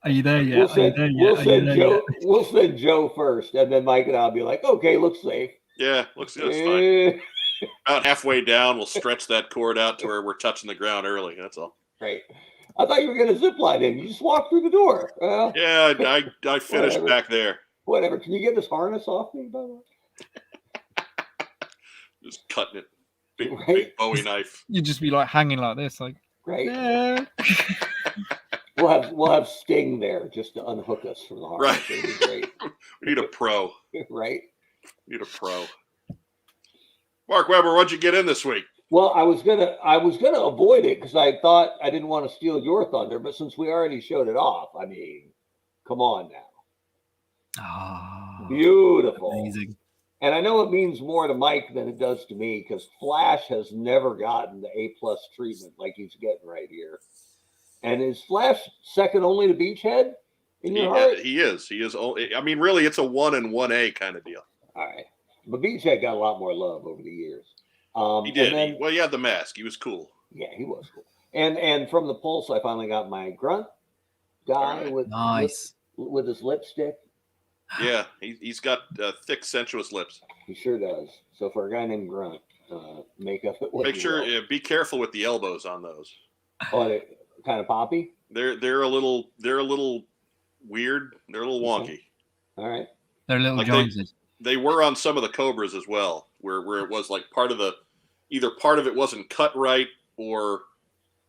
We'll send Joe first, and then Mike and I'll be like, okay, looks safe. Yeah, looks fine. About halfway down, we'll stretch that cord out to where we're touching the ground early. That's all. Right. I thought you were going to zip line in. You just walk through the door. Yeah, I finished back there. Whatever. Can you get this harness off me, by the way? Just cutting it. Big Bowie knife. You'd just be like hanging like this, like right. Yeah. We'll have Sting there just to unhook us from the harness. Right. It'd be great. We need a pro. Right. We need a pro. Mark Weber, what'd you get in this week? Well, I was gonna avoid it because I thought I didn't want to steal your thunder, but since we already showed it off, I mean, come on now. Oh, beautiful. Amazing. And I know it means more to Mike than it does to me because Flash has never gotten the A+ treatment like he's getting right here. And is Flash second only to Beachhead in your heart? He is. I mean, really, it's a 1 and 1A kind of deal. All right. But Beachhead got a lot more love over the years. He did. He had the mask. He was cool. Yeah, he was cool. And from the Pulse, I finally got my grunt guy with his lipstick. Yeah, he's got thick, sensuous lips. He sure does. So for a guy named Grunt, makeup it. Make sure be careful with the elbows on those. Oh, they're kind of poppy. They're a little weird. They're a little wonky. All right. They're a little jointed. They were on some of the Cobras as well, where it was like either part of it wasn't cut right or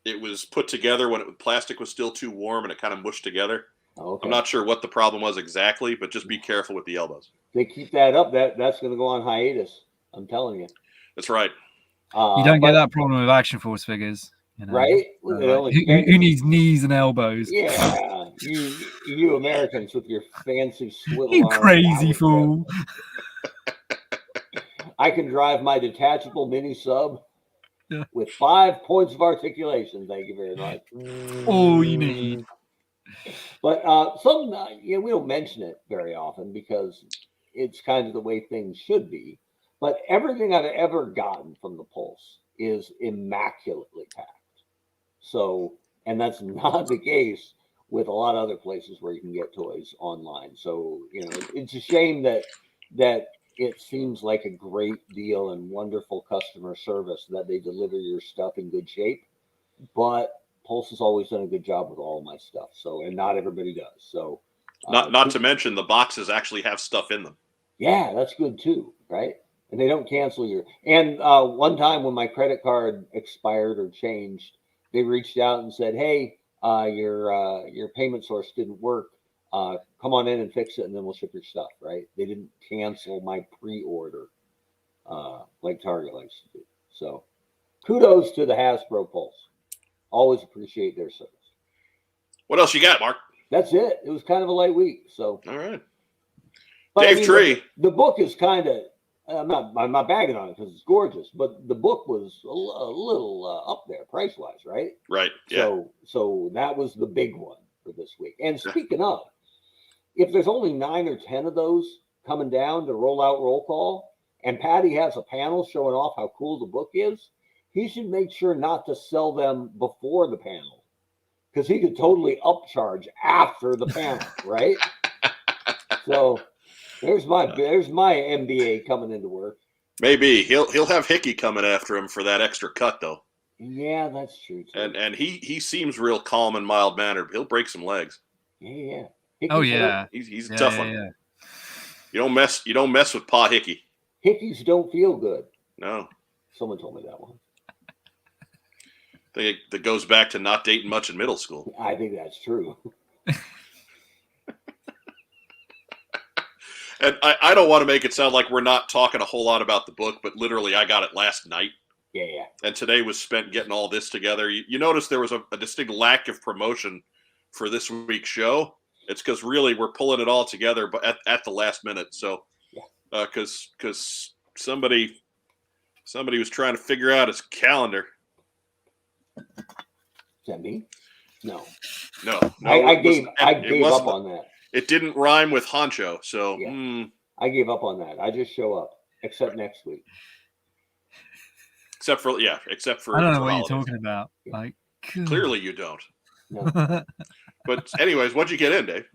it was put together when plastic was still too warm and it kind of mushed together. Okay. I'm not sure what the problem was exactly, but just be careful with the elbows. They keep that up. That's going to go on hiatus. I'm telling you. That's right. You don't get that problem with Action Force figures. Right? Who needs knees and elbows? Yeah. you Americans with your fancy swivel. You crazy fool. I can drive my detachable mini sub with 5 points of articulation. Thank you very much. All you need. But we don't mention it very often because it's kind of the way things should be. But everything I've ever gotten from the Pulse is immaculately packed. So, and that's not the case with a lot of other places where you can get toys online. So, you know, it's a shame that it seems like a great deal and wonderful customer service that they deliver your stuff in good shape. But Pulse has always done a good job with all of my stuff. So, and not everybody does. So, not to mention the boxes actually have stuff in them. Yeah, that's good too, right? And they don't cancel your. And one time when my credit card expired or changed, they reached out and said, "Hey, your payment source didn't work. Come on in and fix it, and then we'll ship your stuff." Right? They didn't cancel my pre-order like Target likes to do. So, kudos to the Hasbro Pulse. Always appreciate their service. What else you got, Mark? That's it. It was kind of a light week. So, all right. But Dave Tree. The book is kind of. I'm not bagging on it because it's gorgeous, but the book was a little up there price wise, right? Right. Yeah. So that was the big one for this week. And speaking of, if there's only 9 or 10 of those coming down to roll out roll call, and Patty has a panel showing off how cool the book is, he should make sure not to sell them before the panel, because he could totally upcharge after the panel, right? So. There's my MBA coming into work. Maybe he'll have Hickey coming after him for that extra cut though. Yeah, that's true too. And he seems real calm and mild mannered. He'll break some legs. Yeah. He's a tough one. Yeah. You don't mess with Pa Hickey. Hickeys don't feel good. No. Someone told me that one. I think that goes back to not dating much in middle school. I think that's true. And I don't want to make it sound like we're not talking a whole lot about the book, but literally I got it last night. Yeah. And today was spent getting all this together. You notice there was a distinct lack of promotion for this week's show. It's because really we're pulling it all together, but at the last minute. So, because somebody was trying to figure out his calendar. Is that me? No. I gave up on that. It didn't rhyme with honcho, so I gave up on that. I just show up, except next week. Except for I don't know what you're talking about. Like, clearly you don't. No. But anyways, what'd you get in, Dave?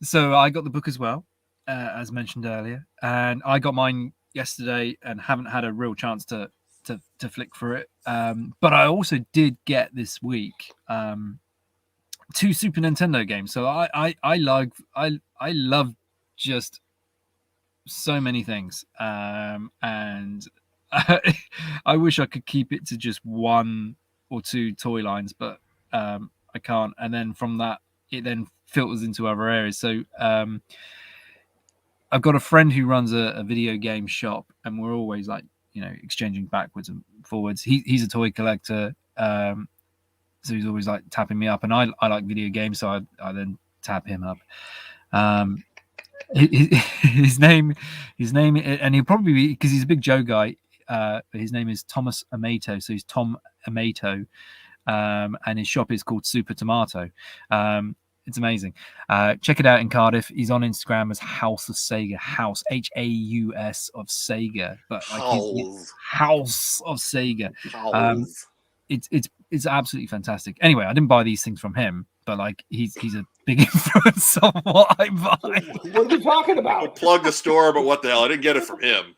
So I got the book as well, as mentioned earlier, and I got mine yesterday and haven't had a real chance to flick through it. But I also did get this week 2 Super Nintendo games. So I love just so many things, and I wish I could keep it to just 1 or 2 toy lines, but I can't. And then from that, it then filters into other areas. So I've got a friend who runs a video game shop, and we're always like, exchanging backwards and forwards. He's a toy collector. So he's always like tapping me up, and I like video games, so I then tap him up. His name, and he'll probably be, because he's a big Joe guy. His name is Thomas Amato, so he's Tom Amato, and his shop is called Super Tomato. It's amazing. Check it out in Cardiff. He's on Instagram as House of Sega. House Haus of Sega, but like he's House of Sega. It's absolutely fantastic. Anyway, I didn't buy these things from him, but like he's a big influence on what I buy. What are you talking about? We'll plug the store, but what the hell? I didn't get it from him.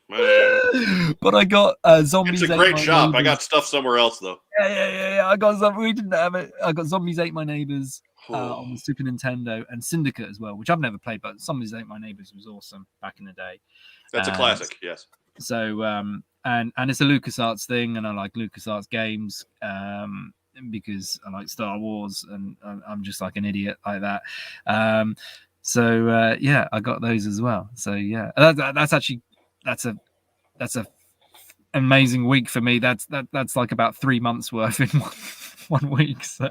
But I got Zombies. It's a great shop. Neighbors. I got stuff somewhere else though. Yeah. I got some. We didn't have it. I got Zombies Ate My Neighbors on the Super Nintendo, and Syndicate as well, which I've never played, but Zombies Ate My Neighbors was awesome back in the day. That's a classic. Yes. So and it's a LucasArts thing, and I like LucasArts games because I like Star Wars, and I'm just like an idiot like that. So I got those as well. So yeah, that's a amazing week for me. That's like about 3 months worth in one week. So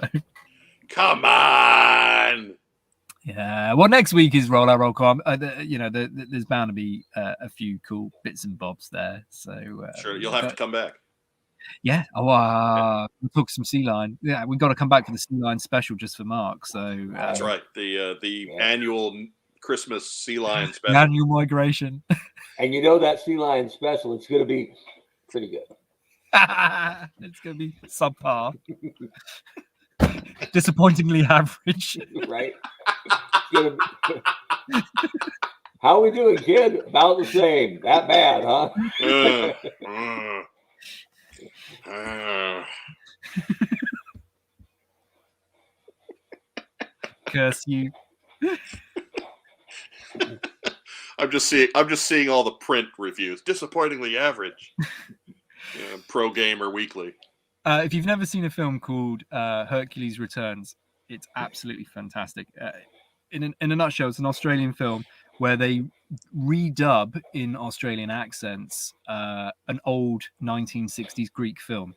come on. Yeah, well, next week is Roll Out Roll Call. There's bound to be a few cool bits and bobs there. So sure, you'll have to come back. Yeah, we'll talk some Sea Lion. Yeah, we've got to come back for the Sea Lion special just for Mark. So that's right, the annual Christmas Sea Lion special, the annual migration. And that Sea Lion special, it's going to be pretty good. It's going to be subpar. Disappointingly average. Right? How we doing, kid? About the same. That bad, huh? Curse you. I'm just seeing all the print reviews. Disappointingly average. Pro Gamer Weekly. If you've never seen a film called Hercules Returns, it's absolutely fantastic. In a nutshell, it's an Australian film where they redub in Australian accents an old 1960s Greek film.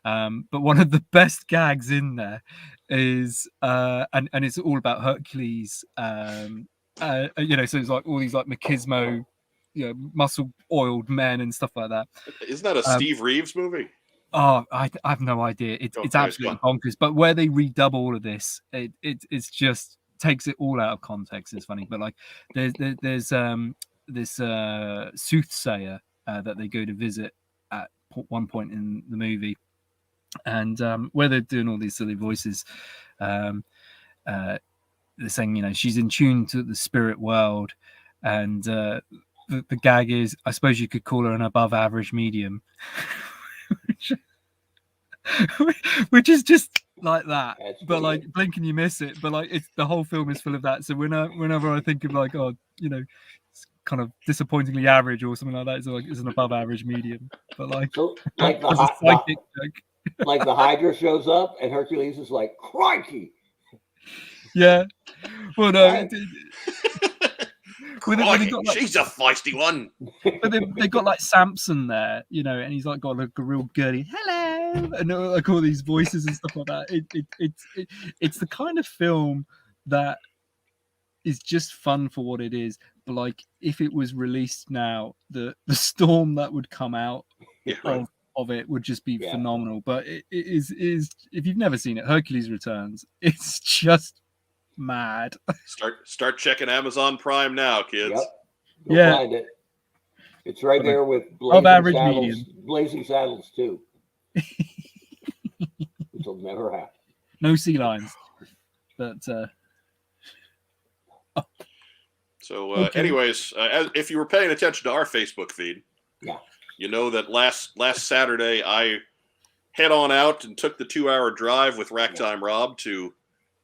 But one of the best gags in there is, and it's all about Hercules. So it's like all these like machismo, muscle oiled men and stuff like that. Isn't that a Steve Reeves movie? Oh, I have no idea. It's absolutely bonkers. But where they redub all of this, it's just takes it all out of context. It's funny, but like there's this soothsayer that they go to visit at one point in the movie, and where they're doing all these silly voices, they're saying she's in tune to the spirit world, and the gag is, I suppose you could call her an above average medium. Which is just like that. That's but like blink and you miss it. But like the whole film is full of that. So whenever I think of like, it's kind of disappointingly average or something like that, it's an above average medium. But like, so, like the Hydra shows up and Hercules is like, crikey. Yeah. Well, no. She's a feisty one. But they got like Samson there, and he's like got like a real girly hello, and like all these voices and stuff like that. It's the kind of film that is just fun for what it is. But like if it was released now, the storm that would come out of it would just be phenomenal. But it is if you've never seen it, Hercules Returns, it's just mad. Start checking Amazon Prime now, kids. Yep. You'll find it. It's right there with Blazing Saddles too. Which will never happen. No sea lions. But so anyways, if you were paying attention to our Facebook feed, you know that last Saturday I head on out and took the 2-hour drive with Racktime Rob to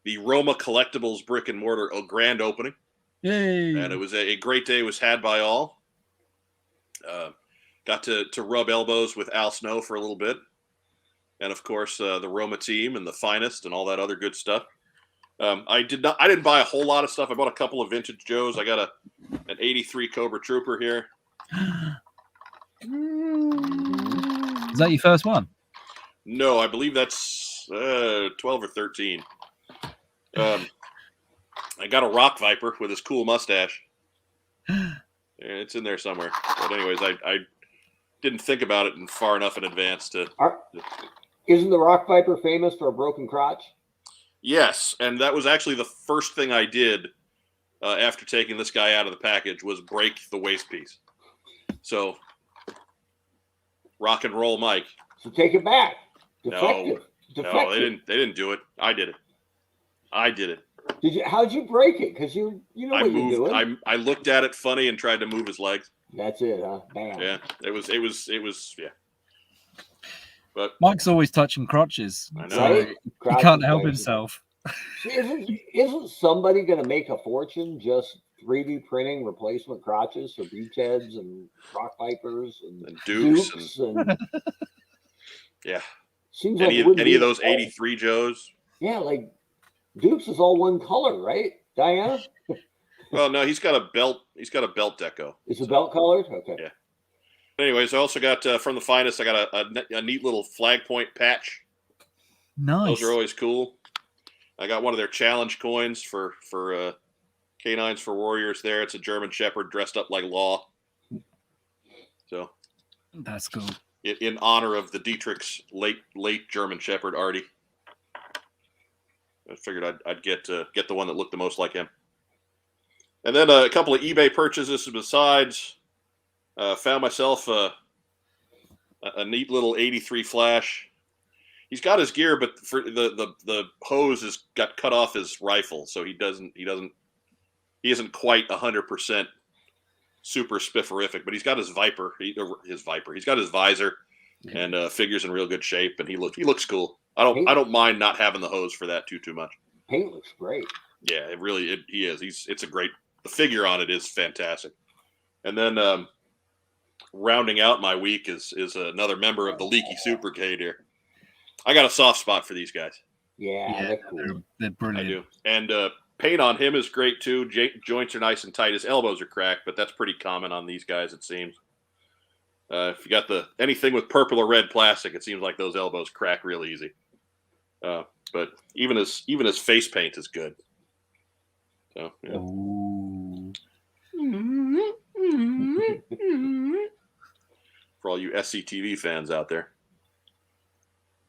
the Roma Collectibles brick and mortar grand opening. Yay! And it was a great day. It was had by all. Got to rub elbows with Al Snow for a little bit. And of course, the Roma team and the finest and all that other good stuff. I didn't buy a whole lot of stuff. I bought a couple of vintage Joes. I got an 83 Cobra Trooper here. Is that your first one? No, I believe that's 12 or 13. I got a Rock Viper with his cool mustache. It's in there somewhere. But anyways, I didn't think about it far enough in advance to. Isn't the Rock Viper famous for a broken crotch? Yes, and that was actually the first thing I did after taking this guy out of the package was break the waist piece. So, rock and roll, Mike. So take it back. Defective. No, they didn't do it. I did it. How'd you break it? Because you know what you're doing. I looked at it funny and tried to move his legs. That's it, huh? Bam. Yeah, it was yeah. But Mike's always touching crotches. I know. So he can't help himself. Isn't somebody going to make a fortune just 3D printing replacement crotches for beachheads and Rock Vipers and Dukes and yeah. Seems any of those 83 Joes? Yeah, like Dukes is all one color, right, Diana? Well, no, he's got a belt. He's got a belt deco. Is the belt colored? Okay. Yeah. Anyways, I also got from the finest. I got a neat little flagpoint patch. Nice. Those are always cool. I got one of their challenge coins for Canines for Warriors. There, it's a German Shepherd dressed up like Law. So that's cool. In honor of the Dietrich's late German Shepherd Artie. I figured I'd get the one that looked the most like him. And then a couple of eBay purchases besides. Found myself a neat little 83 Flash. He's got his gear, but for the hose has got cut off his rifle, so he isn't quite 100% super spifferific. But he's got his Viper. He's got his visor and figures in real good shape, and he looks cool. I don't mind not having the hose for that too much. Paint looks great. Yeah, he is. It's a great. The figure on it is fantastic. And then rounding out my week is another member of the Leaky Soup Brigade here. I got a soft spot for these guys. Yeah, they're cool. They're brilliant. I do. And paint on him is great too. Joints are nice and tight. His elbows are cracked, but that's pretty common on these guys, it seems. If you got anything with purple or red plastic, it seems like those elbows crack real easy. But even his face paint is good. So, yeah. For all you SCTV fans out there.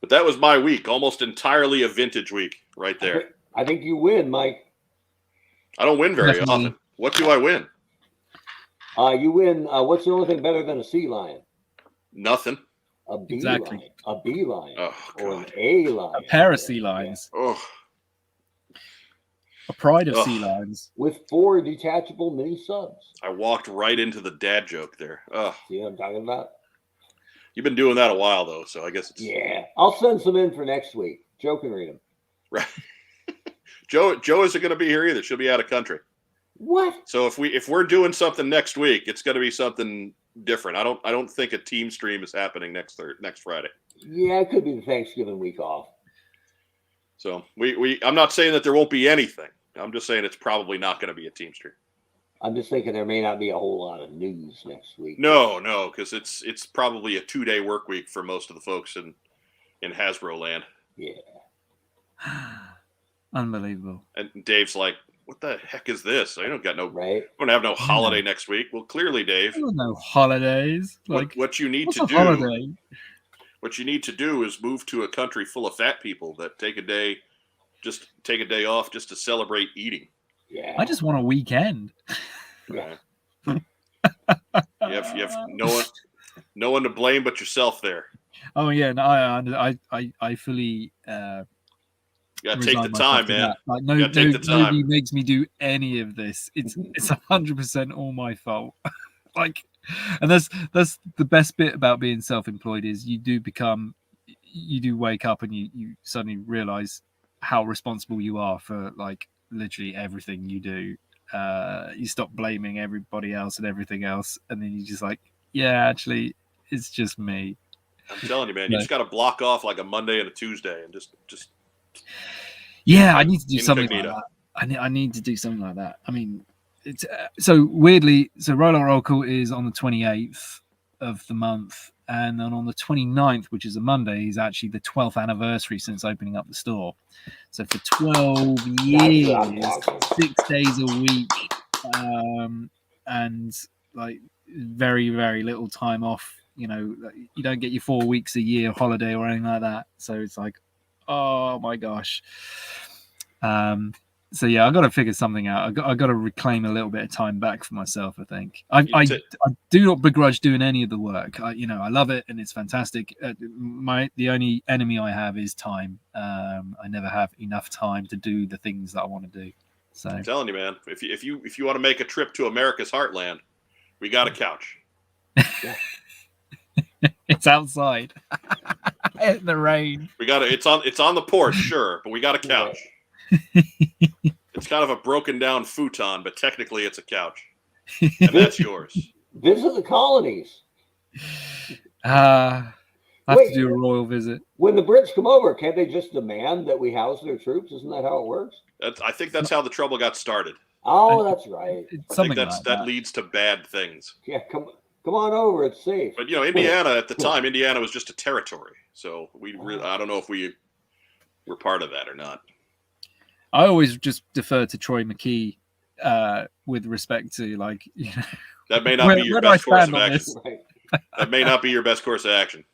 But that was my week, almost entirely a vintage week right there. I think you win, Mike. I don't win very often. What do I win? You win. What's the only thing better than a sea lion? Nothing. A bee Exactly. lion. A bee lion. Oh, or an God. A lion. A pair of sea lions. Oh, A pride of sea lions. With 4 detachable mini subs. I walked right into the dad joke there. Oh, See what I'm talking about? you've been doing that a while though, so I guess it's Yeah. I'll send some in for next week. Joe can read them. right. Joe isn't going to be here either. She'll be out of country. What? So if we're doing something next week, it's going to be something different. I don't think a TeamStream is happening next Friday. Yeah, it could be the Thanksgiving week off. So I'm not saying that there won't be anything. I'm just saying it's probably not going to be a TeamStream. I'm just thinking there may not be a whole lot of news next week. No, because it's probably a 2-day work week for most of the folks in Hasbro land. Yeah. Unbelievable. And Dave's like, "What the heck is this? I don't have no Yeah. holiday next week." Well, clearly, Dave, No holidays. Like, what you need what's to a do. holiday? What you need to do is move to a country full of fat people that take a day off just to celebrate eating. Yeah. I just want a weekend. Right. you have no one to blame but yourself there. Oh yeah, no, I fully. You gotta take the time, man. Like nobody makes me do any of this. It's 100% all my fault. Like, and that's the best bit about being self-employed is you do wake up and you suddenly realize how responsible you are for like literally everything you do. You stop blaming everybody else and everything else, and then you just like, yeah, actually, it's just me. I'm telling you, man, you just got to block off like a Monday and a Tuesday and just. Yeah, I need to do something like that. I need to do something like that. I mean, it's so weirdly. So Roll Call is on the 28th of the month, and then on the 29th, which is a Monday, is actually the 12th anniversary since opening up the store. So for 12 years, 6 days a week, and like very, very little time off. You know, you don't get your 4 weeks a year holiday or anything like that. So it's like, oh my gosh. So yeah, I got to figure something out. I got to reclaim a little bit of time back for myself. I think I do not begrudge doing any of the work. I love it and it's fantastic. The only enemy I have is time. I never have enough time to do the things that I want to do. So I'm telling you, man, if you want to make a trip to America's heartland, we got a couch. It's outside in the rain. We got it's on the porch, sure, but we got a couch. It's kind of a broken down futon, but technically it's a couch, and that's yours. Visit the colonies. I have to do a royal visit. When the Brits come over, can't they just demand that we house their troops? Isn't that how it works? I think that's how the trouble got started. Oh, that's right. I think that leads to bad things. Yeah, come on over. It's safe. But Indiana at the time, Indiana was just a territory, so I don't know if we were part of that or not. I always just defer to Troy McKee with respect to that may not be your best course of action. Right. That may not be your best course of action.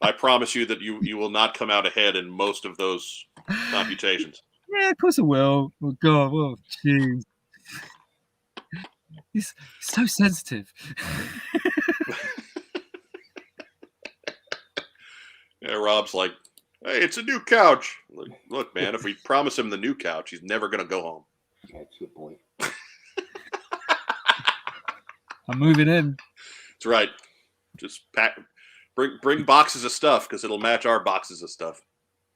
I promise you that you will not come out ahead in most of those computations. Yeah, of course I will. Oh God, oh jeez. He's so sensitive. Yeah, Rob's like, Hey, it's a new couch. Look, man, if we promise him the new couch, he's never going to go home. That's a good point. I'm moving in. That's right. Just bring boxes of stuff because it'll match our boxes of stuff.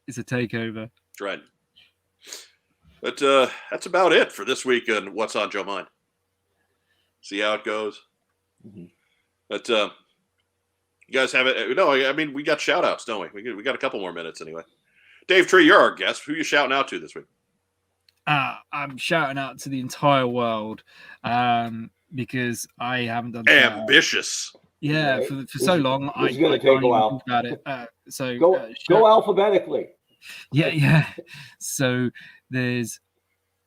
It's a takeover. That's right. But that's about it for this week and What's on Joe Mind. See how it goes. Mm-hmm. But you guys have it. No, I mean, we got shout outs, don't we? We got a couple more minutes anyway. Dave Tree, you're our guest. Who are you shouting out to this week? I'm shouting out to the entire world because I haven't done ambitious. Yeah, right. for so long. It's going to take a while. About it. So go alphabetically. Yeah. So there's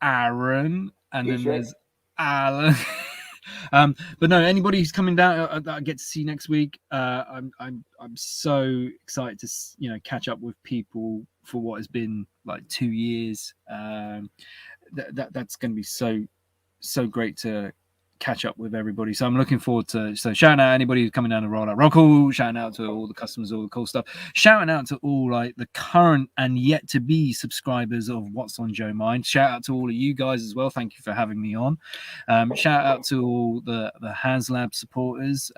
Aaron, and then there's Alan. But no, anybody who's coming down that I get to see next week, I'm so excited to catch up with people for what has been like 2 years. That's going to be so great to catch up with everybody. So I'm looking forward to shouting out anybody who's coming down to roll out roll call, shouting out to all the customers, all the cool stuff, shouting out to all like the current and yet to be subscribers of What's on Joe Mind. Shout out to all of you guys as well. Thank you for having me on. Shout out to all the HasLab supporters.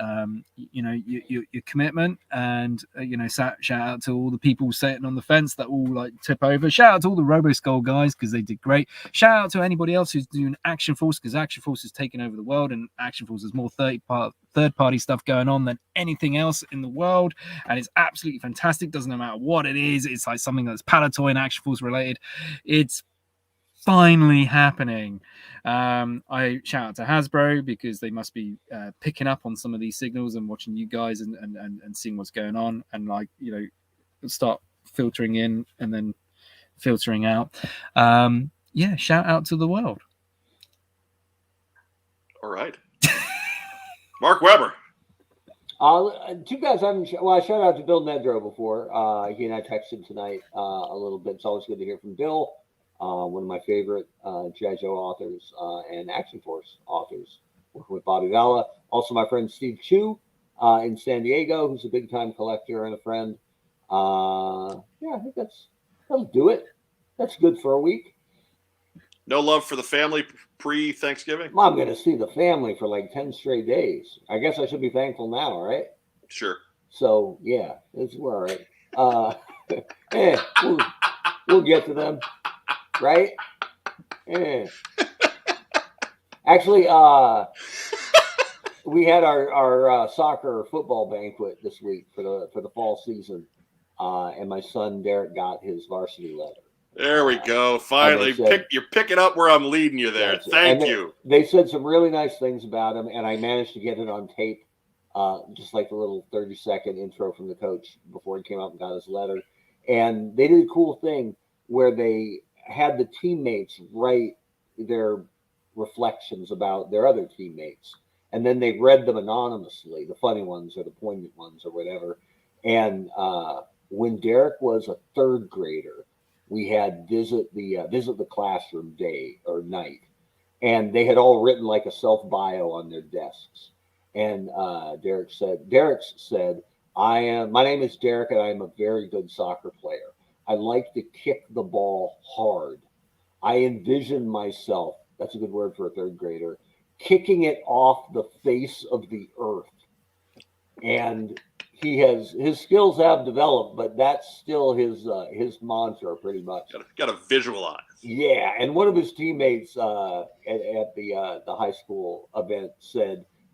Your commitment, and shout out to all the people sitting on the fence that all like tip over. Shout out to all the RoboSkull guys because they did great. Shout out to anybody else who's doing Action Force because Action Force has taken over the world, and Action Force has more third-party stuff going on than anything else in the world, and it's absolutely fantastic. Doesn't matter what it is. It's like something that's Palatoy and Action Force related. It's finally happening. I shout out to Hasbro because they must be picking up on some of these signals and watching you guys and seeing what's going on, and start filtering in and then filtering out. Shout out to the world. All right. Mark Weber. Two guys I haven't. I shout out to Bill Nedrow before. He and I texted tonight a little bit. It's always good to hear from Bill, one of my favorite G.I. Joe authors and Action Force authors, working with Bobby Valla. Also, my friend Steve Chu in San Diego, who's a big time collector and a friend. I think that'll do it. That's good for a week. No love for the family pre-Thanksgiving? I'm going to see the family for like 10 straight days. I guess I should be thankful now, right? Sure. So, yeah, we're all right. We'll get to them, right? Actually, we had our soccer football banquet this week for the fall season, and my son Derek got his varsity letter. There we go. Finally, you're picking up where I'm leading you there. Thank you. They said some really nice things about him, and I managed to get it on tape, just like the little 30-second intro from the coach before he came up and got his letter. And they did a cool thing where they had the teammates write their reflections about their other teammates, and then they read them anonymously, the funny ones or the poignant ones or whatever. And when Derek was a third grader, we had visit the classroom day or night, and they had all written like a self bio on their desks. And Derek's said, my name is Derek, and I am a very good soccer player. I like to kick the ball hard. I envision myself, that's a good word for a third grader, kicking it off the face of the earth. And his skills have developed, but that's still his mantra pretty much. Got to visualize. Yeah, and one of his teammates at the high school event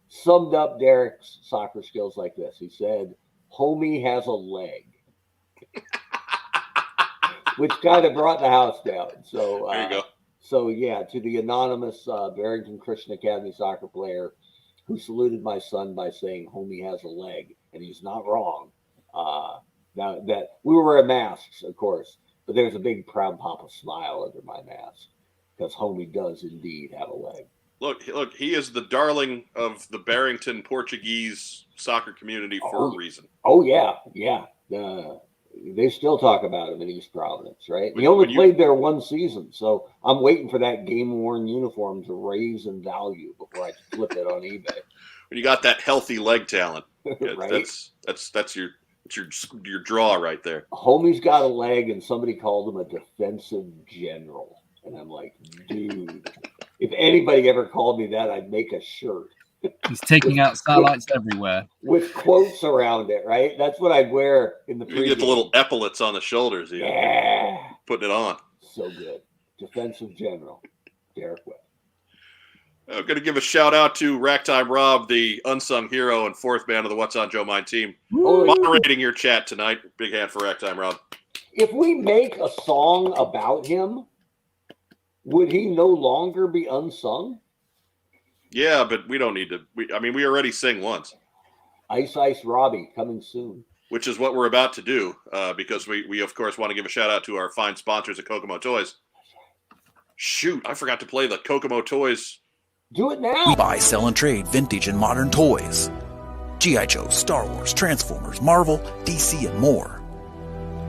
summed up Derek's soccer skills like this. He said, "Homie has a leg," which kind of brought the house down. So there you go. So yeah, to the anonymous Barrington Christian Academy soccer player who saluted my son by saying, "Homie has a leg," and he's not wrong. Now that we were wearing masks, of course, but there's a big proud papa smile under my mask because Homie does indeed have a leg. Look, he is the darling of the Barrington Portuguese soccer community for a reason. Oh yeah. They still talk about him in East Providence, right? He only played there one season, so I'm waiting for that game-worn uniform to raise in value before I flip it on eBay. When you got that healthy leg talent, right? that's It's your draw right there. Homie's got a leg, and somebody called him a defensive general. And I'm like, dude, if anybody ever called me that, I'd make a shirt. He's taking out satellites everywhere. With quotes around it, right? That's what I'd wear in the pregame. You get the little epaulets on the shoulders. Yeah. Putting it on. So good. Defensive general, Derek Webb. I'm going to give a shout out to Racktime Rob, the unsung hero and fourth man of the What's on Joe Mind team. Moderating your chat tonight. Big hand for Racktime Rob. If we make a song about him, would he no longer be unsung? Yeah, but we don't need to. We already sing once. Ice Ice Robbie coming soon. Which is what we're about to do, because we of course want to give a shout out to our fine sponsors at Kokomo Toys. Shoot, I forgot to play the Kokomo Toys. Do it now. We buy, sell, and trade vintage and modern toys. G.I. Joe, Star Wars, Transformers, Marvel, DC, and more.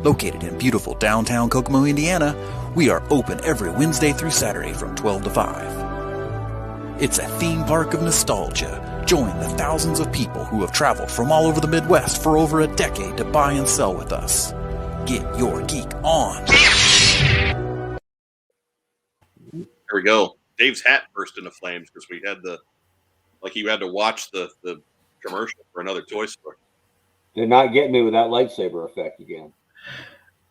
Located in beautiful downtown Kokomo, Indiana, we are open every Wednesday through Saturday from 12 to 5. It's a theme park of nostalgia. Join the thousands of people who have traveled from all over the Midwest for over a decade to buy and sell with us. Get your geek on. There we go. Dave's hat burst into flames because we had you had to watch the commercial for another toy store. They're not getting me with that lightsaber effect again.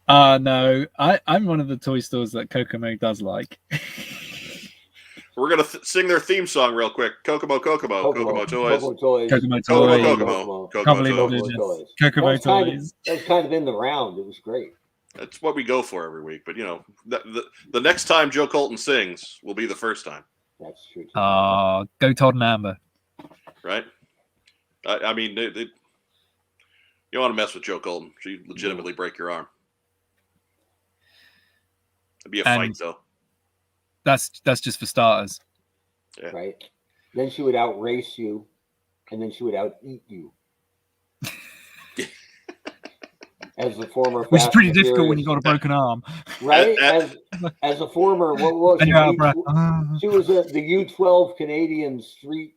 No, I'm one of the toy stores that Kokomo does like. We're going to sing their theme song real quick. Kokomo Toys. Kokomo Toys. Kokomo Toys. Kokomo Toys. That was kind of in the round. It was great. That's what we go for every week. But, the next time Joe Colton sings will be the first time. That's true. Go Todd and Amber. Right? I mean, you don't want to mess with Joe Colton. She'd legitimately break your arm. It'd be a fight, though. That's just for starters. Yeah. Right? Then she would outrace you, and then she would out-eat you. As a former, which is pretty difficult when you got a broken arm, right? As a former, what was she? She was the U12 Canadian street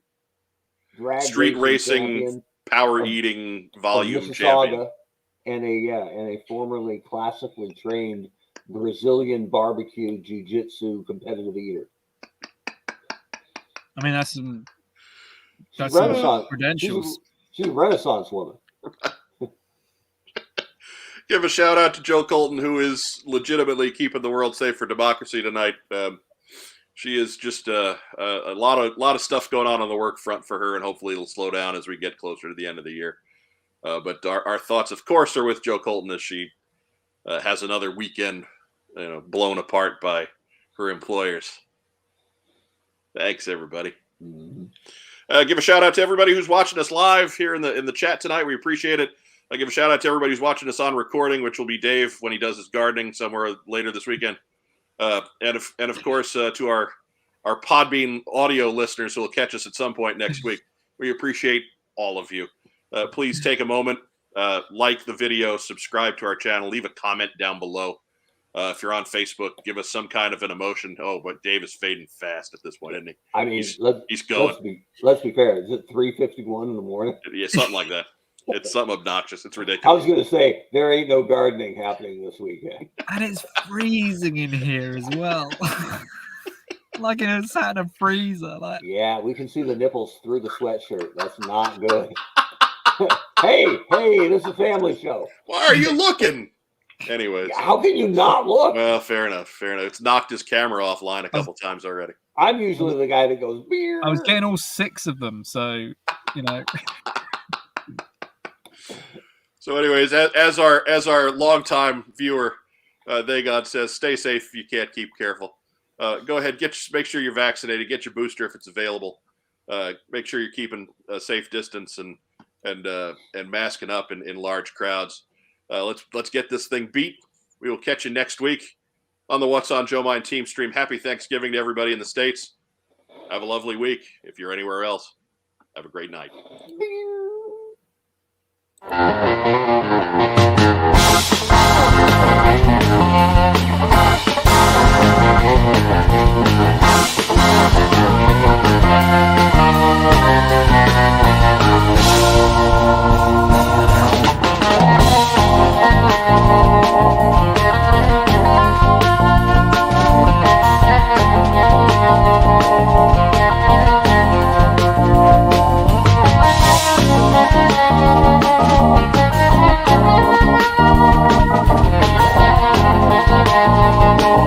racing, power eating volume champion, and a formerly classically trained Brazilian barbecue jiu-jitsu competitive eater. I mean, that's Renaissance credentials. She's a Renaissance woman. Give a shout out to Joe Colton, who is legitimately keeping the world safe for democracy tonight. She is just a lot of stuff going on the work front for her, and hopefully it'll slow down as we get closer to the end of the year. But our thoughts, of course, are with Joe Colton as she has another weekend, blown apart by her employers. Thanks, everybody. Mm-hmm. Give a shout out to everybody who's watching us live here in the chat tonight. We appreciate it. I give a shout out to everybody who's watching us on recording, which will be Dave when he does his gardening somewhere later this weekend, and of course to our Podbean audio listeners who will catch us at some point next week. We appreciate all of you. Please take a moment, like the video, subscribe to our channel, leave a comment down below. If you're on Facebook, give us some kind of an emotion. Oh, but Dave is fading fast at this point, isn't he? I mean, he's going. Let's be fair. Is it 3:51 in the morning? Yeah, something like that. It's something obnoxious. It's ridiculous. I was going to say, there ain't no gardening happening this weekend. And it's freezing in here as well. Like sat in a freezer. Yeah, we can see the nipples through the sweatshirt. That's not good. Hey, this is a family show. Why are you looking? Anyways. How can you not look? Well, fair enough. It's knocked his camera offline a couple times already. I'm usually the guy that goes, beer. I was getting all 6 of them, so, So, anyways, as our longtime viewer, Dagon says, stay safe if you can't, keep careful. Go ahead, make sure you're vaccinated. Get your booster if it's available. Make sure you're keeping a safe distance and masking up in large crowds. Let's get this thing beat. We will catch you next week on the What's on Joe Mind TeamStream. Happy Thanksgiving to everybody in the States. Have a lovely week. If you're anywhere else, have a great night.